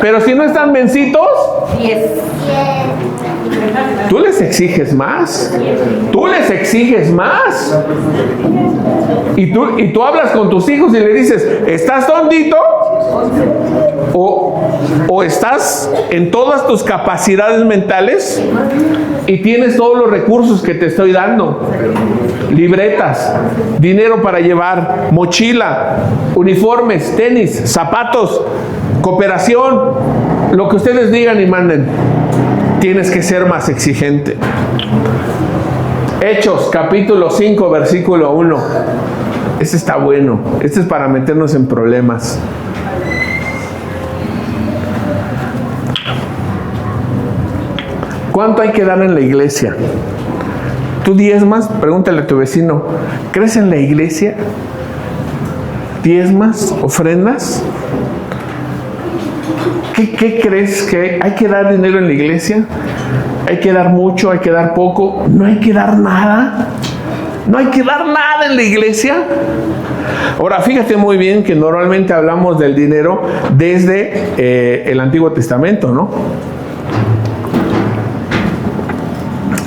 pero si no están mencitos, 10. tú les exiges más. Tú les exiges más. Y tú hablas con tus hijos y le dices, ¿estás tontito? O estás en todas tus capacidades mentales y tienes todos los recursos que te estoy dando. Libretas, dinero para llevar, mochila, uniformes, tenis, zapatos, cooperación, lo que ustedes digan y manden. Tienes que ser más exigente. Hechos, capítulo 5, versículo 1. Este está bueno. Este es para meternos en problemas. ¿Cuánto hay que dar en la iglesia? ¿Tú diezmas? Pregúntale a tu vecino. ¿Crees en la iglesia? ¿Diezmas? ¿Ofrendas? ¿Qué crees que hay que dar dinero en la iglesia? ¿Hay que dar mucho? ¿Hay que dar poco? ¿No hay que dar nada? ¿No hay que dar nada en la iglesia? Ahora, fíjate muy bien que normalmente hablamos del dinero desde el Antiguo Testamento, ¿no?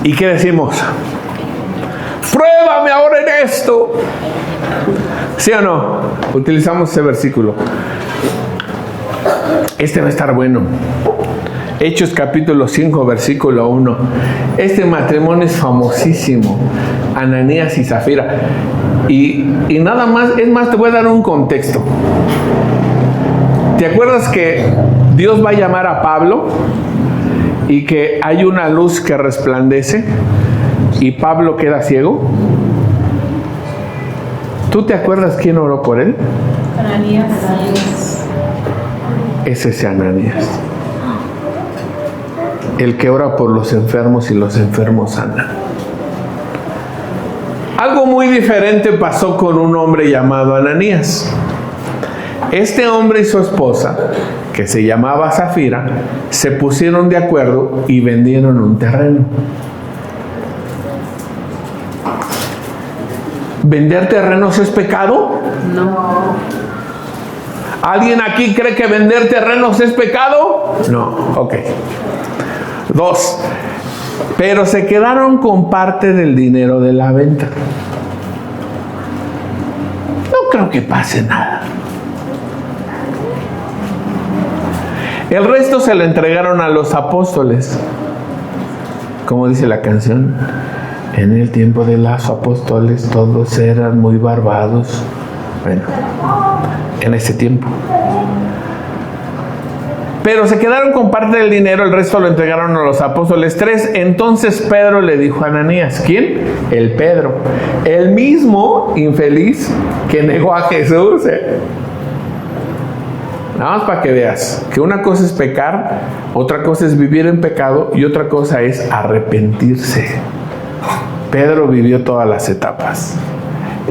¿Y qué decimos? ¡Pruébame ahora en esto! ¿Sí o no? Utilizamos ese versículo. Este va a estar bueno. Hechos capítulo 5, versículo 1. Este matrimonio es famosísimo. Ananías y Zafira. Y nada más, es más, te voy a dar un contexto. ¿Te acuerdas que Dios va a llamar a Pablo? Y que hay una luz que resplandece y Pablo queda ciego. ¿Tú te acuerdas quién oró por él? Ananías. Es ese Ananías. El que ora por los enfermos y los enfermos sanan. Algo muy diferente pasó con un hombre llamado Ananías. Este hombre y su esposa, que se llamaba Zafira, se pusieron de acuerdo y vendieron un terreno. ¿Vender terrenos es pecado? No. ¿Alguien aquí cree que vender terrenos es pecado? No, ok. 2. Pero se quedaron con parte del dinero de la venta. No creo que pase nada. El resto se lo entregaron a los apóstoles. Como dice la canción, en el tiempo de los apóstoles todos eran muy barbados. Bueno, en ese tiempo. Pero se quedaron con parte del dinero, el resto lo entregaron a los apóstoles. 3. Entonces Pedro le dijo a Ananías. ¿Quién? El Pedro. El mismo infeliz que negó a Jesús. Nada más para que veas que una cosa es pecar, otra cosa es vivir en pecado y otra cosa es arrepentirse. Pedro vivió todas las etapas.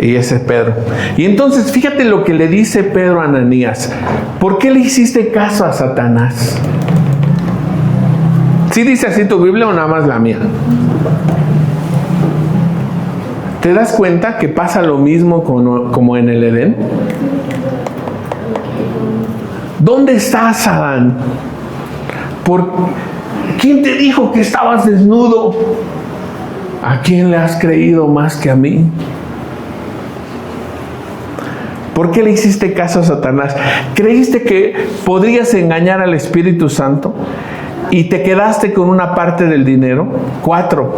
Y ese es Pedro. Y entonces fíjate lo que le dice Pedro a Ananías. ¿Por qué le hiciste caso a Satanás? ¿Sí dice así tu Biblia o nada más la mía? ¿Te das cuenta que pasa lo mismo como en el Edén? ¿Dónde estás, Adán? ¿Quién te dijo que estabas desnudo? ¿A quién le has creído más que a mí? ¿Por qué le hiciste caso a Satanás? ¿Creíste que podrías engañar al Espíritu Santo y te quedaste con una parte del dinero? 4.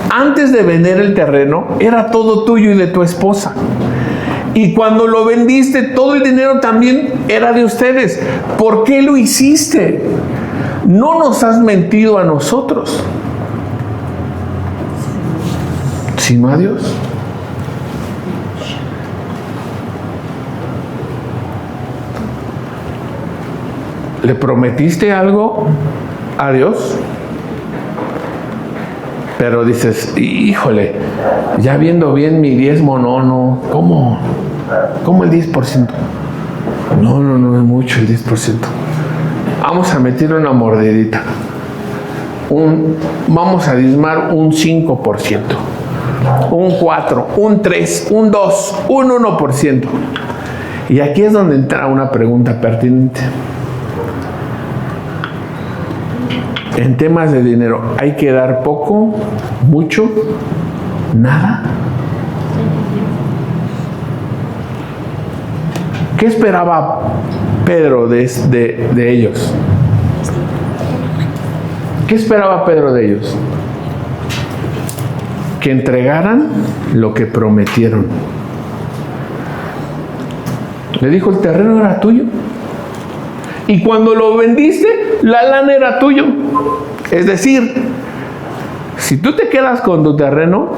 Antes de vender el terreno, era todo tuyo y de tu esposa. Y cuando lo vendiste, todo el dinero también era de ustedes. ¿Por qué lo hiciste? No nos has mentido a nosotros, sino a Dios. ¿Le prometiste algo a Dios? Pero dices, híjole, ya viendo bien mi diezmo, no, ¿cómo el 10%? No es mucho el 10%. Vamos a meterle una mordidita. Vamos a diezmar un 5%, un 4%, un 3%, un 2%, un 1%. Y aquí es donde entra una pregunta pertinente. En temas de dinero, ¿hay que dar poco, mucho, nada? ¿Qué esperaba Pedro de ellos? ¿Qué esperaba Pedro de ellos? Que entregaran lo que prometieron. Le dijo, el terreno era tuyo. Y cuando lo vendiste, la lana era tuyo. Es decir, si tú te quedas con tu terreno,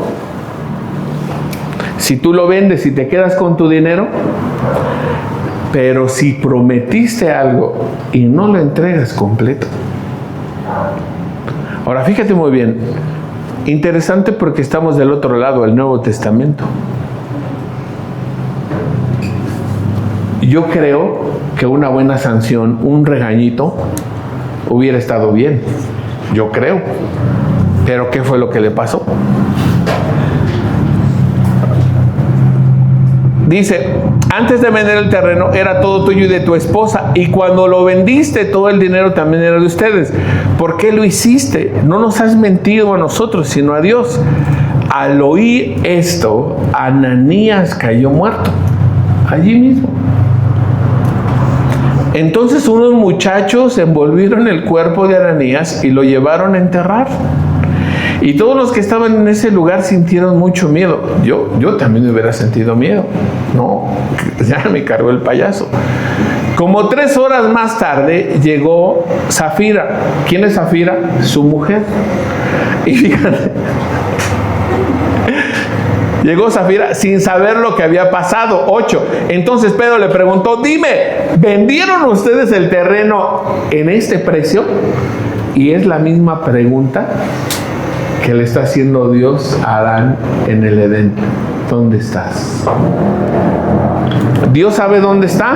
si tú lo vendes y te quedas con tu dinero, pero si prometiste algo y no lo entregas completo. Ahora fíjate muy bien, interesante porque estamos del otro lado del Nuevo Testamento. Yo creo que una buena sanción, un regañito, hubiera estado bien. Yo creo. Pero ¿qué fue lo que le pasó? Dice, antes de vender el terreno era todo tuyo y de tu esposa, y cuando lo vendiste todo el dinero también era de ustedes. ¿Por qué lo hiciste? No nos has mentido a nosotros, sino a Dios. Al oír esto, Ananías cayó muerto, allí mismo. Entonces unos muchachos envolvieron el cuerpo de Ananías y lo llevaron a enterrar. Y todos los que estaban en ese lugar sintieron mucho miedo. Yo también hubiera sentido miedo. No, ya me cargó el payaso. Como 3 horas más tarde llegó Zafira. ¿Quién es Zafira? Su mujer. Y fíjate, llegó Zafira sin saber lo que había pasado. 8. Entonces Pedro le preguntó, dime, ¿vendieron ustedes el terreno en este precio? Y es la misma pregunta que le está haciendo Dios a Adán en el Edén. ¿Dónde estás? ¿Dios sabe dónde está?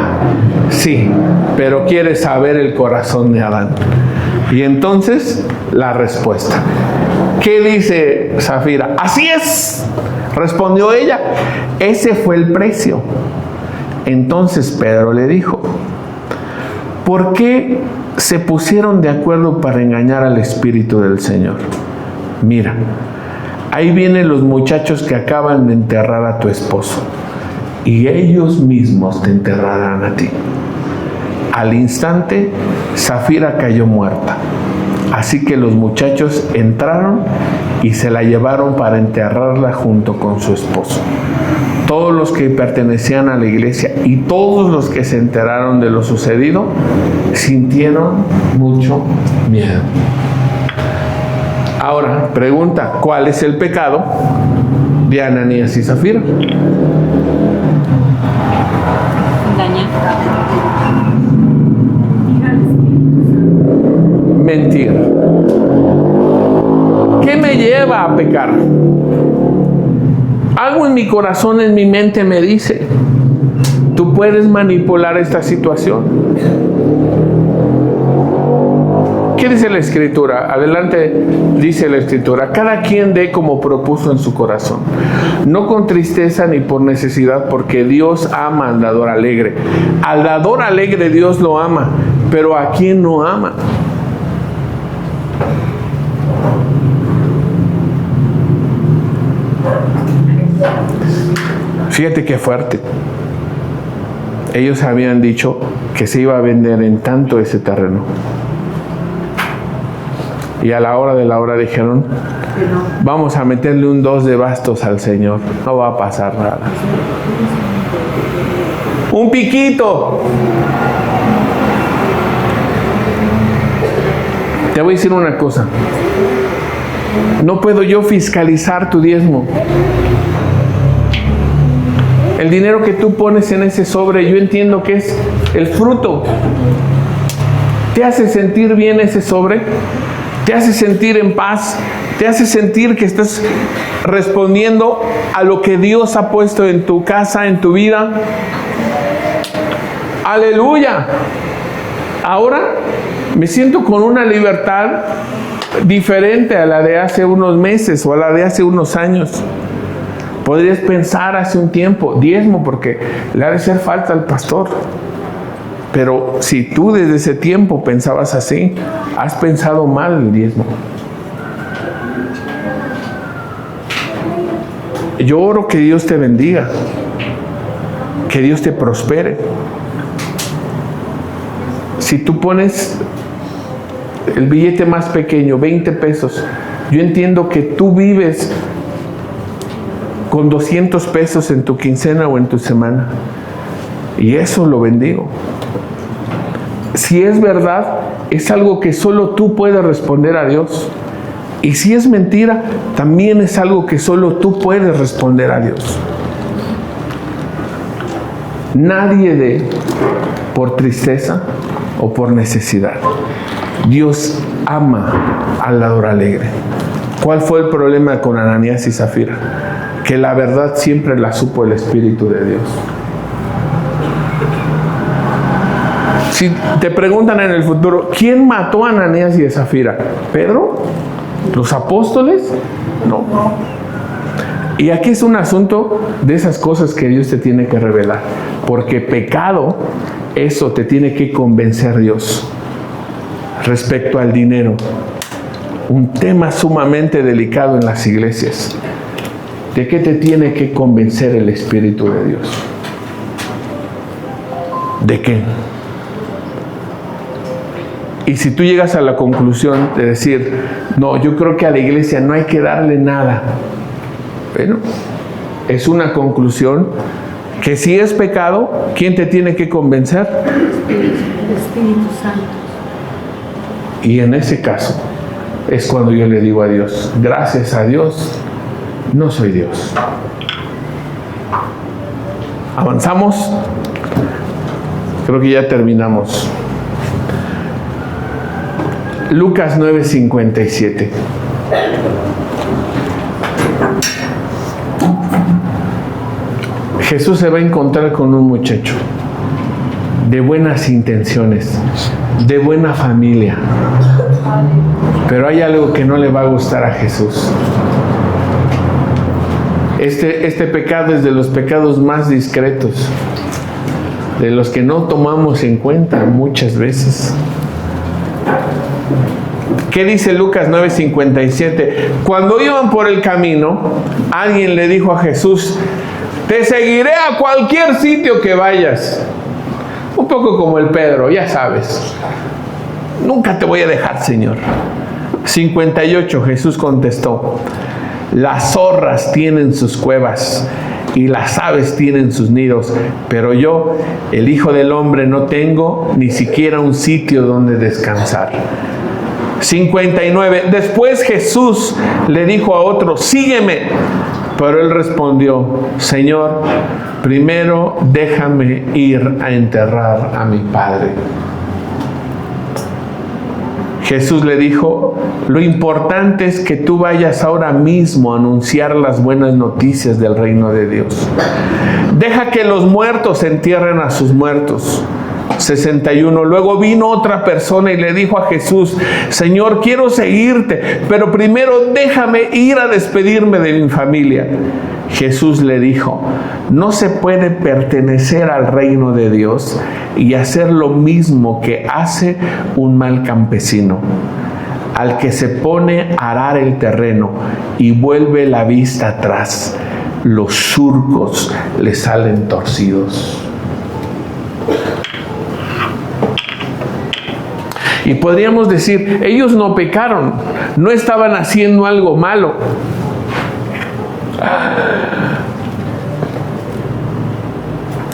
Sí, pero quiere saber el corazón de Adán. Y entonces la respuesta. ¿Qué dice Zafira? Así es, respondió ella. Ese fue el precio. Entonces Pedro le dijo, ¿por qué se pusieron de acuerdo para engañar al Espíritu del Señor? Mira, ahí vienen los muchachos que acaban de enterrar a tu esposo y ellos mismos te enterrarán a ti. Al instante, Zafira cayó muerta. Así que los muchachos entraron y se la llevaron para enterrarla junto con su esposo. Todos los que pertenecían a la iglesia y todos los que se enteraron de lo sucedido sintieron mucho miedo. Ahora, pregunta, ¿cuál es el pecado de Ananías y Zafira? Engañar. Mentir. ¿Qué me lleva a pecar? Algo en mi corazón, en mi mente me dice, tú puedes manipular esta situación. ¿Qué dice la Escritura? Adelante dice la Escritura, cada quien dé como propuso en su corazón, no con tristeza ni por necesidad, porque Dios ama al dador alegre. Al dador alegre Dios lo ama, pero ¿a quién no ama? Fíjate qué fuerte. Ellos habían dicho que se iba a vender en tanto ese terreno. Y a la hora de la hora dijeron, vamos a meterle un 2 de bastos al Señor. No va a pasar nada. Un piquito. Te voy a decir una cosa. No puedo yo fiscalizar tu diezmo. El dinero que tú pones en ese sobre, yo entiendo que es el fruto. ¿Te hace sentir bien ese sobre? ¿Te hace sentir en paz? ¿Te hace sentir que estás respondiendo a lo que Dios ha puesto en tu casa, en tu vida? ¡Aleluya! Ahora me siento con una libertad diferente a la de hace unos meses o a la de hace unos años. Podrías pensar hace un tiempo, diezmo porque le ha de hacer falta al pastor. Pero si tú desde ese tiempo pensabas así, has pensado mal el diezmo. Yo oro que Dios te bendiga, que Dios te prospere. Si tú pones el billete más pequeño, 20 pesos, yo entiendo que tú vives con 200 pesos en tu quincena o en tu semana. Y eso lo bendigo. Si es verdad, es algo que solo tú puedes responder a Dios. Y si es mentira, también es algo que solo tú puedes responder a Dios. Nadie dé por tristeza o por necesidad. Dios ama al dador alegre. ¿Cuál fue el problema con Ananías y Zafira? Que la verdad siempre la supo el Espíritu de Dios. Si te preguntan en el futuro, ¿quién mató a Ananías y a Zafira? ¿Pedro? ¿Los apóstoles? No. Y aquí es un asunto de esas cosas que Dios te tiene que revelar. Porque pecado, eso te tiene que convencer Dios. Respecto al dinero, un tema sumamente delicado en las iglesias. ¿De qué te tiene que convencer el Espíritu de Dios? ¿De qué? Y si tú llegas a la conclusión de decir, no, yo creo que a la iglesia no hay que darle nada. Bueno, es una conclusión que si es pecado, ¿quién te tiene que convencer? El Espíritu Santo. Y en ese caso es cuando yo le digo a Dios, gracias a Dios, no soy Dios. ¿Avanzamos? Creo que ya terminamos. Lucas 9:57. Jesús se va a encontrar con un muchacho de buenas intenciones, de buena familia. Pero hay algo que no le va a gustar a Jesús. Este pecado es de los pecados más discretos, de los que no tomamos en cuenta muchas veces. ¿Qué dice Lucas 9:57? Cuando iban por el camino, alguien le dijo a Jesús, te seguiré a cualquier sitio que vayas. Un poco como el Pedro, ya sabes. Nunca te voy a dejar, Señor. 58, Jesús contestó, las zorras tienen sus cuevas y las aves tienen sus nidos, pero yo, el Hijo del Hombre, no tengo ni siquiera un sitio donde descansar. 59. Después Jesús le dijo a otro, sígueme. Pero él respondió, Señor, primero déjame ir a enterrar a mi padre. Jesús le dijo, lo importante es que tú vayas ahora mismo a anunciar las buenas noticias del reino de Dios. Deja que los muertos entierren a sus muertos. 61. Luego vino otra persona y le dijo a Jesús, Señor, quiero seguirte, pero primero déjame ir a despedirme de mi familia. Jesús le dijo, no se puede pertenecer al reino de Dios y hacer lo mismo que hace un mal campesino, al que se pone a arar el terreno y vuelve la vista atrás. Los surcos le salen torcidos. Y podríamos decir, ellos no pecaron, no estaban haciendo algo malo.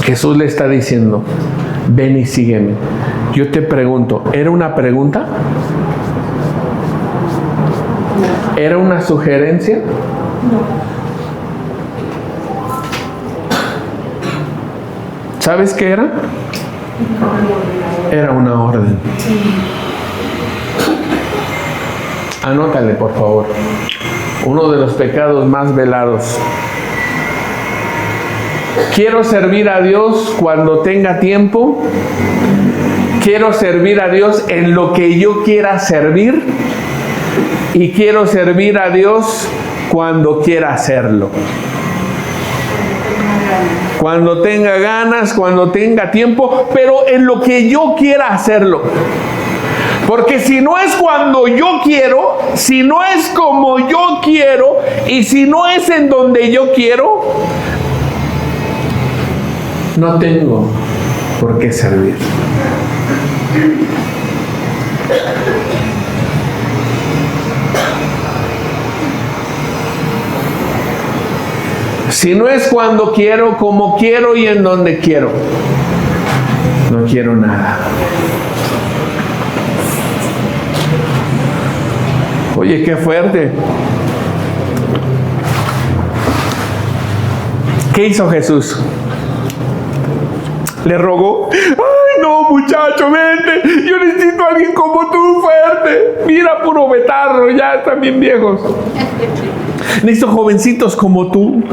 Jesús le está diciendo, ven y sígueme. Yo te pregunto, ¿era una pregunta? ¿Era una sugerencia? No. ¿Sabes qué era? Era una orden. Anótale, por favor. Uno de los pecados más velados. Quiero servir a Dios cuando tenga tiempo. Quiero servir a Dios en lo que yo quiera servir. Y quiero servir a Dios cuando quiera hacerlo. Cuando tenga ganas, cuando tenga tiempo, pero en lo que yo quiera hacerlo. Porque si no es cuando yo quiero, si no es como yo quiero, y si no es en donde yo quiero, no tengo por qué servir. Si no es cuando quiero, como quiero y en donde quiero, no quiero nada. Oye, qué fuerte. ¿Qué hizo Jesús? Le rogó. Ay, no, muchacho, vente. Yo necesito a alguien como tú, fuerte. Mira, puro betarro, ya están bien viejos. Necesito jovencitos como tú,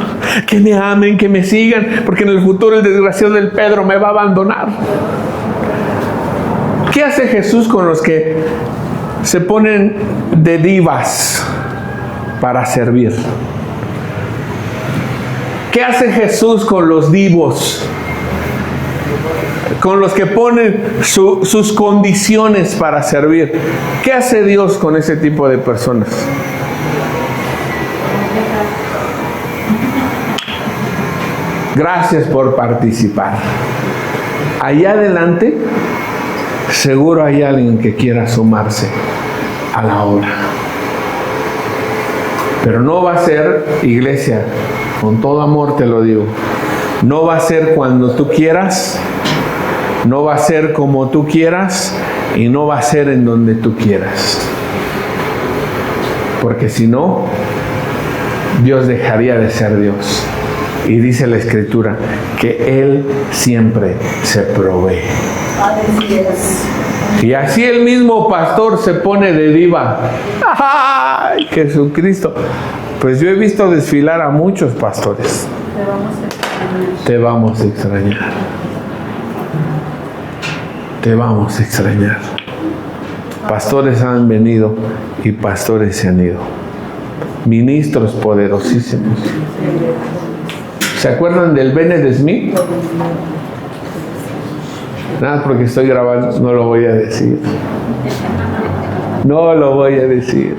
que me amen, que me sigan, porque en el futuro el desgraciado del Pedro me va a abandonar. ¿Qué hace Jesús con los que se ponen de divas para servir? ¿Qué hace Jesús con los divos? Con los que ponen sus condiciones para servir. ¿Qué hace Dios con ese tipo de personas? Gracias por participar. Allá adelante, seguro hay alguien que quiera sumarse a la obra. Pero no va a ser, iglesia, con todo amor te lo digo, no va a ser cuando tú quieras, no va a ser como tú quieras y no va a ser en donde tú quieras. Porque si no, Dios dejaría de ser Dios. Y dice la Escritura que Él siempre se provee. Y así el mismo pastor se pone de diva. ¡Ay, Jesucristo! Pues yo he visto desfilar a muchos pastores. Te vamos a extrañar. Te vamos a extrañar. Pastores han venido y pastores se han ido. Ministros poderosísimos. ¿Se acuerdan del Bennett Smith? Nada, porque estoy grabando, no lo voy a decir. No lo voy a decir.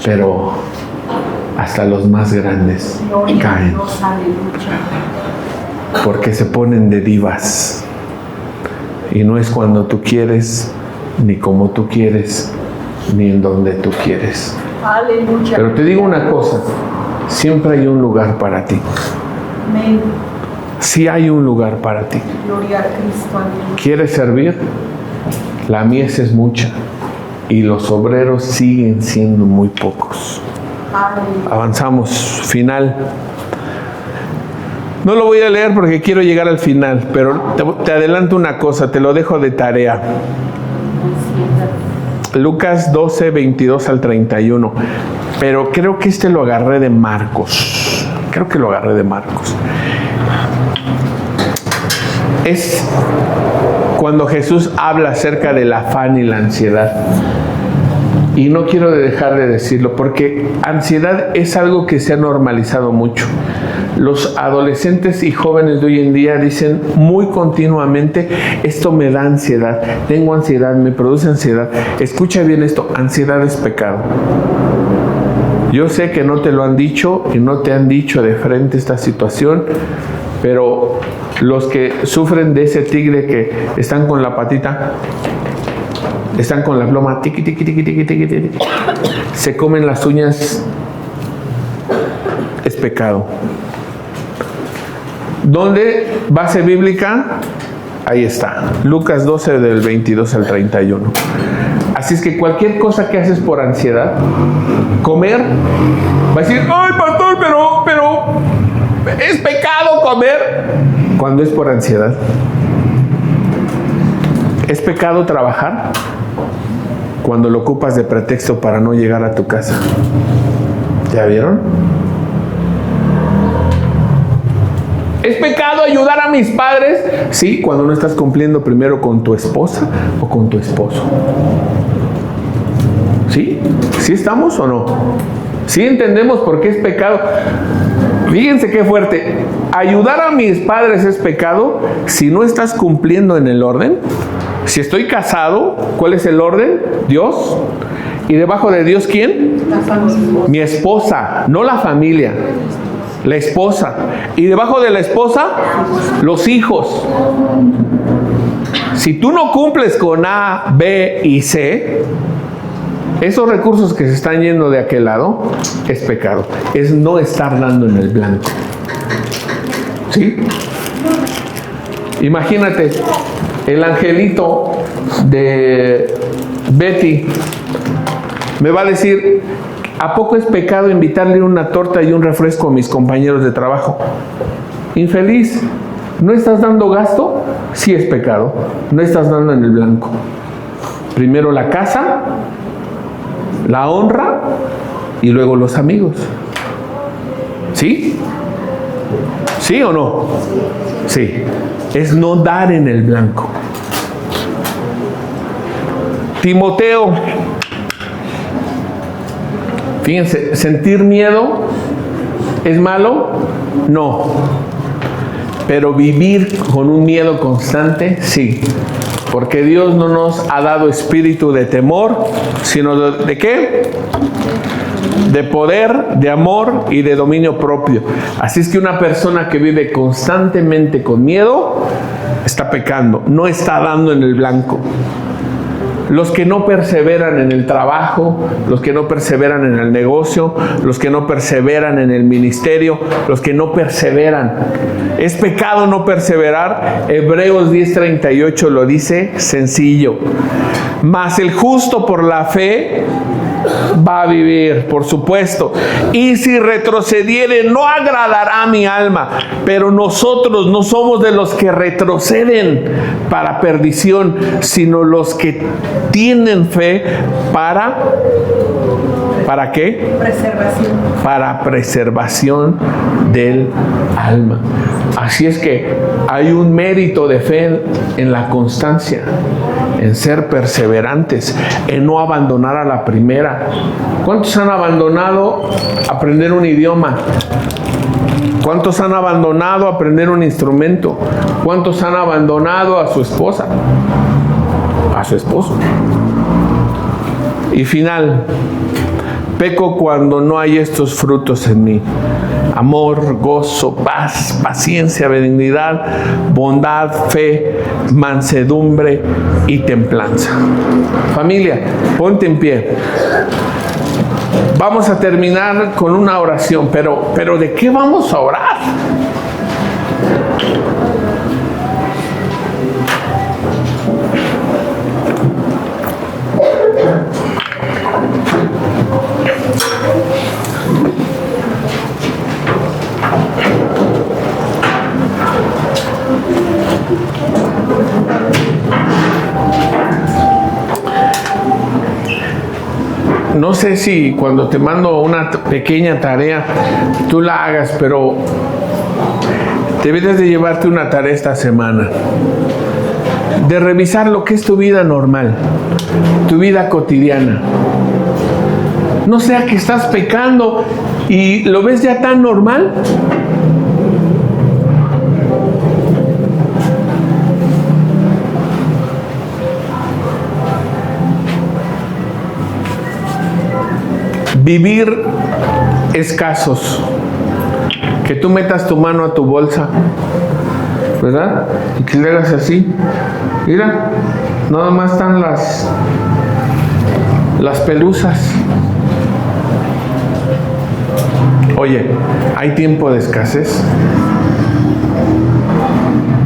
Pero hasta los más grandes caen. Porque se ponen de divas. Y no es cuando tú quieres, ni como tú quieres, ni en donde tú quieres. Pero te digo una cosa. Siempre hay un lugar para ti. Sí hay un lugar para ti. ¿Quieres servir? La mies es mucha y los obreros siguen siendo muy pocos. Avanzamos. Final. No lo voy a leer porque quiero llegar al final, pero te adelanto una cosa, te lo dejo de tarea. Lucas 12, 22 al 31. Pero creo que lo agarré de Marcos. Creo que lo agarré de Marcos. Es cuando Jesús habla acerca del afán y la ansiedad. Y no quiero dejar de decirlo, porque ansiedad es algo que se ha normalizado mucho. Los adolescentes y jóvenes de hoy en día dicen muy continuamente, esto me da ansiedad, tengo ansiedad, me produce ansiedad. Escucha bien esto, ansiedad es pecado. Yo sé que no te lo han dicho y no te han dicho de frente esta situación, pero los que sufren de ese tigre que están con la patita, están con la pluma, tiqui, tiqui, tiqui, tiqui, tiqui, tiqui, se comen las uñas, es pecado. ¿Dónde? Base bíblica, ahí está, Lucas 12 del 22 al 31. Así es que cualquier cosa que haces por ansiedad, comer, va a decir, ay pastor, pero es pecado comer, cuando es por ansiedad. ¿Es pecado trabajar cuando lo ocupas de pretexto para no llegar a tu casa? ¿Ya vieron? ¿Es pecado ayudar a mis padres? Sí, cuando no estás cumpliendo primero con tu esposa o con tu esposo. ¿Sí? ¿Sí estamos o no? ¿Sí entendemos por qué es pecado? Fíjense qué fuerte. Ayudar a mis padres es pecado si no estás cumpliendo en el orden. Si estoy casado, ¿cuál es el orden? Dios. ¿Y debajo de Dios quién? La familia. Mi esposa, no la familia. La esposa. Y debajo de la esposa, los hijos. Si tú no cumples con A, B y C, esos recursos que se están yendo de aquel lado, es pecado. Es no estar dando en el blanco. ¿Sí? Imagínate, el angelito de Betty me va a decir, ¿a poco es pecado invitarle una torta y un refresco a mis compañeros de trabajo? Infeliz, ¿no estás dando gasto? Sí es pecado, no estás dando en el blanco. Primero la casa, la honra y luego los amigos. ¿Sí? ¿Sí o no? Sí. Es no dar en el blanco. Timoteo. Fíjense, ¿sentir miedo es malo? No. Pero vivir con un miedo constante, sí. Porque Dios no nos ha dado espíritu de temor, sino ¿de qué? De poder, de amor y de dominio propio. Así es que una persona que vive constantemente con miedo está pecando, no está dando en el blanco. Los que no perseveran en el trabajo, los que no perseveran en el negocio, los que no perseveran en el ministerio, los que no perseveran. ¿Es pecado no perseverar? Hebreos 10:38 lo dice sencillo. Mas el justo por la fe va a vivir, por supuesto. Y si retrocediere, no agradará a mi alma. Pero nosotros no somos de los que retroceden para perdición, sino los que tienen fe ¿para qué? Preservación. Para preservación del alma. Así es que hay un mérito de fe en la constancia, en ser perseverantes, en no abandonar a la primera. ¿Cuántos han abandonado aprender un idioma? ¿Cuántos han abandonado aprender un instrumento? ¿Cuántos han abandonado a su esposa? A su esposo. Y final, peco cuando no hay estos frutos en mí: amor, gozo, paz, paciencia, benignidad, bondad, fe, mansedumbre y templanza. Familia, ponte en pie. Vamos a terminar con una oración, pero ¿de qué vamos a orar? No sé si cuando te mando una pequeña tarea tú la hagas, pero debes de llevarte una tarea esta semana de revisar lo que es tu vida normal, tu vida cotidiana. No sea que estás pecando y lo ves ya tan normal. Vivir escasos. Que tú metas tu mano a tu bolsa, ¿verdad? Y que le hagas así. Mira, nada más están las pelusas. Oye, hay tiempo de escasez,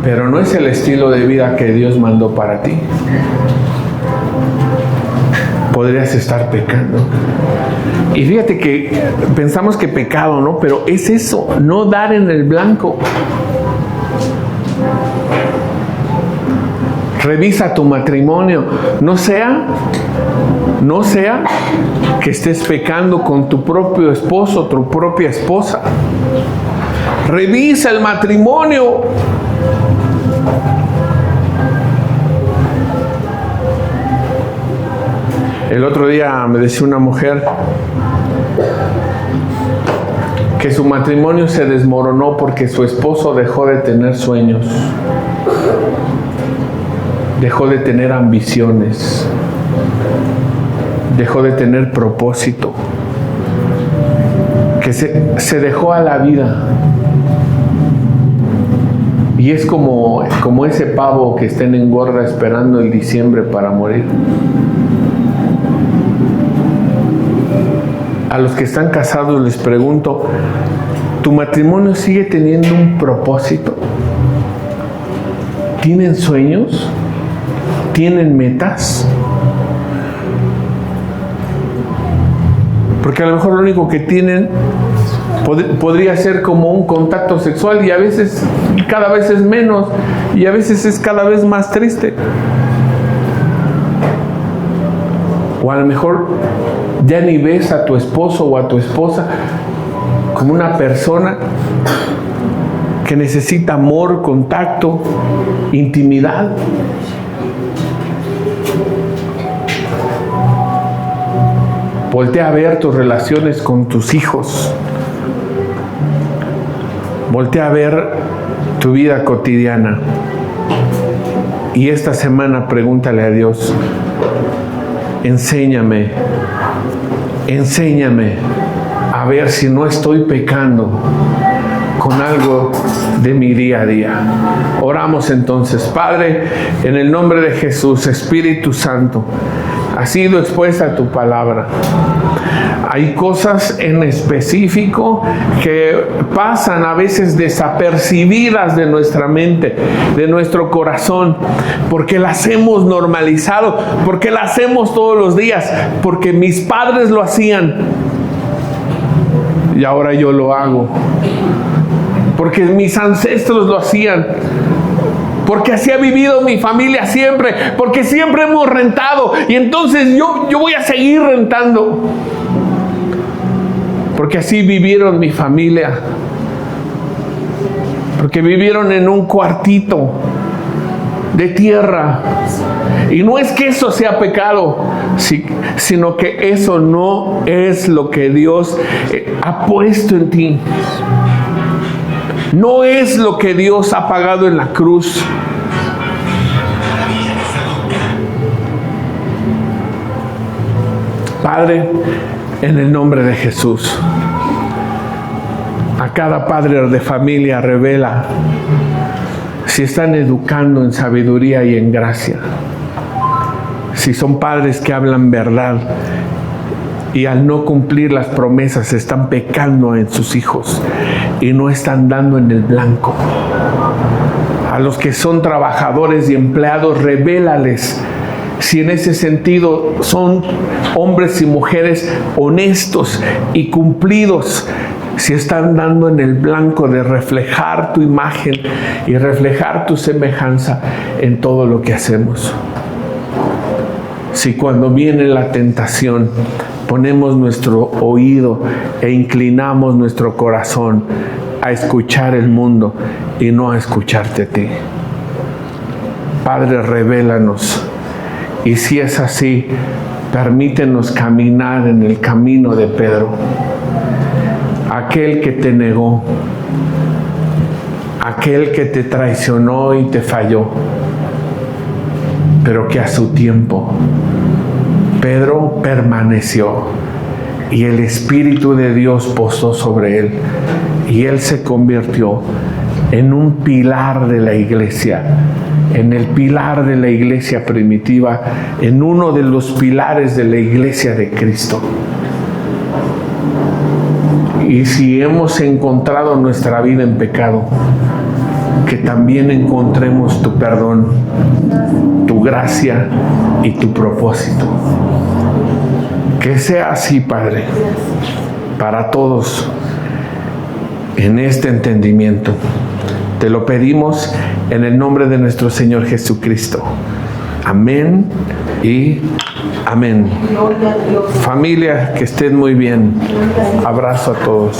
pero no es el estilo de vida que Dios mandó para ti. Podrías estar pecando. Y fíjate que pensamos que pecado, ¿no? Pero es eso, no dar en el blanco. Revisa tu matrimonio. No sea que estés pecando con tu propio esposo, tu propia esposa. Revisa el matrimonio. El otro día me decía una mujer que su matrimonio se desmoronó porque su esposo dejó de tener sueños, dejó de tener ambiciones, dejó de tener propósito, que se dejó a la vida. Y es como ese pavo que está en engorda esperando el diciembre para morir. A los que están casados les pregunto, ¿tu matrimonio sigue teniendo un propósito? ¿Tienen sueños? ¿Tienen metas? Porque a lo mejor lo único que tienen podría ser como un contacto sexual, y a veces cada vez es menos, y a veces es cada vez más triste. O a lo mejor ya ni ves a tu esposo o a tu esposa como una persona que necesita amor, contacto, intimidad. Voltea a ver tus relaciones con tus hijos. Voltea a ver tu vida cotidiana. Y esta semana pregúntale a Dios, enséñame a ver si no estoy pecando con algo de mi día a día. Oramos entonces. Padre, en el nombre de Jesús, Espíritu Santo, ha sido expuesta tu palabra. Hay cosas en específico que pasan a veces desapercibidas de nuestra mente, de nuestro corazón, porque las hemos normalizado, porque las hacemos todos los días, porque mis padres lo hacían y ahora yo lo hago, porque mis ancestros lo hacían, porque así ha vivido mi familia siempre, porque siempre hemos rentado y entonces yo voy a seguir rentando, porque así vivieron mi familia, porque vivieron en un cuartito de tierra. Y no es que eso sea pecado, sino que eso no es lo que Dios ha puesto en ti. No es lo que Dios ha pagado en la cruz. Padre, en el nombre de Jesús, a cada padre de familia revela si están educando en sabiduría y en gracia, si son padres que hablan verdad y al no cumplir las promesas están pecando en sus hijos y no están dando en el blanco. A los que son trabajadores y empleados, revélales si en ese sentido son hombres y mujeres honestos y cumplidos, si están dando en el blanco de reflejar tu imagen y reflejar tu semejanza en todo lo que hacemos. Si cuando viene la tentación ponemos nuestro oído e inclinamos nuestro corazón a escuchar el mundo y no a escucharte a ti. Padre, revélanos. Y si es así, permítenos caminar en el camino de Pedro, aquel que te negó, aquel que te traicionó y te falló, pero que a su tiempo Pedro permaneció y el Espíritu de Dios posó sobre él y él se convirtió en un pilar de la iglesia, en el pilar de la iglesia primitiva, en uno de los pilares de la iglesia de Cristo. Y si hemos encontrado nuestra vida en pecado, que también encontremos tu perdón, tu gracia y tu propósito. Que sea así, Padre, para todos en este entendimiento. Te lo pedimos en el nombre de nuestro Señor Jesucristo. Amén y amén. Familia, que estén muy bien. Abrazo a todos.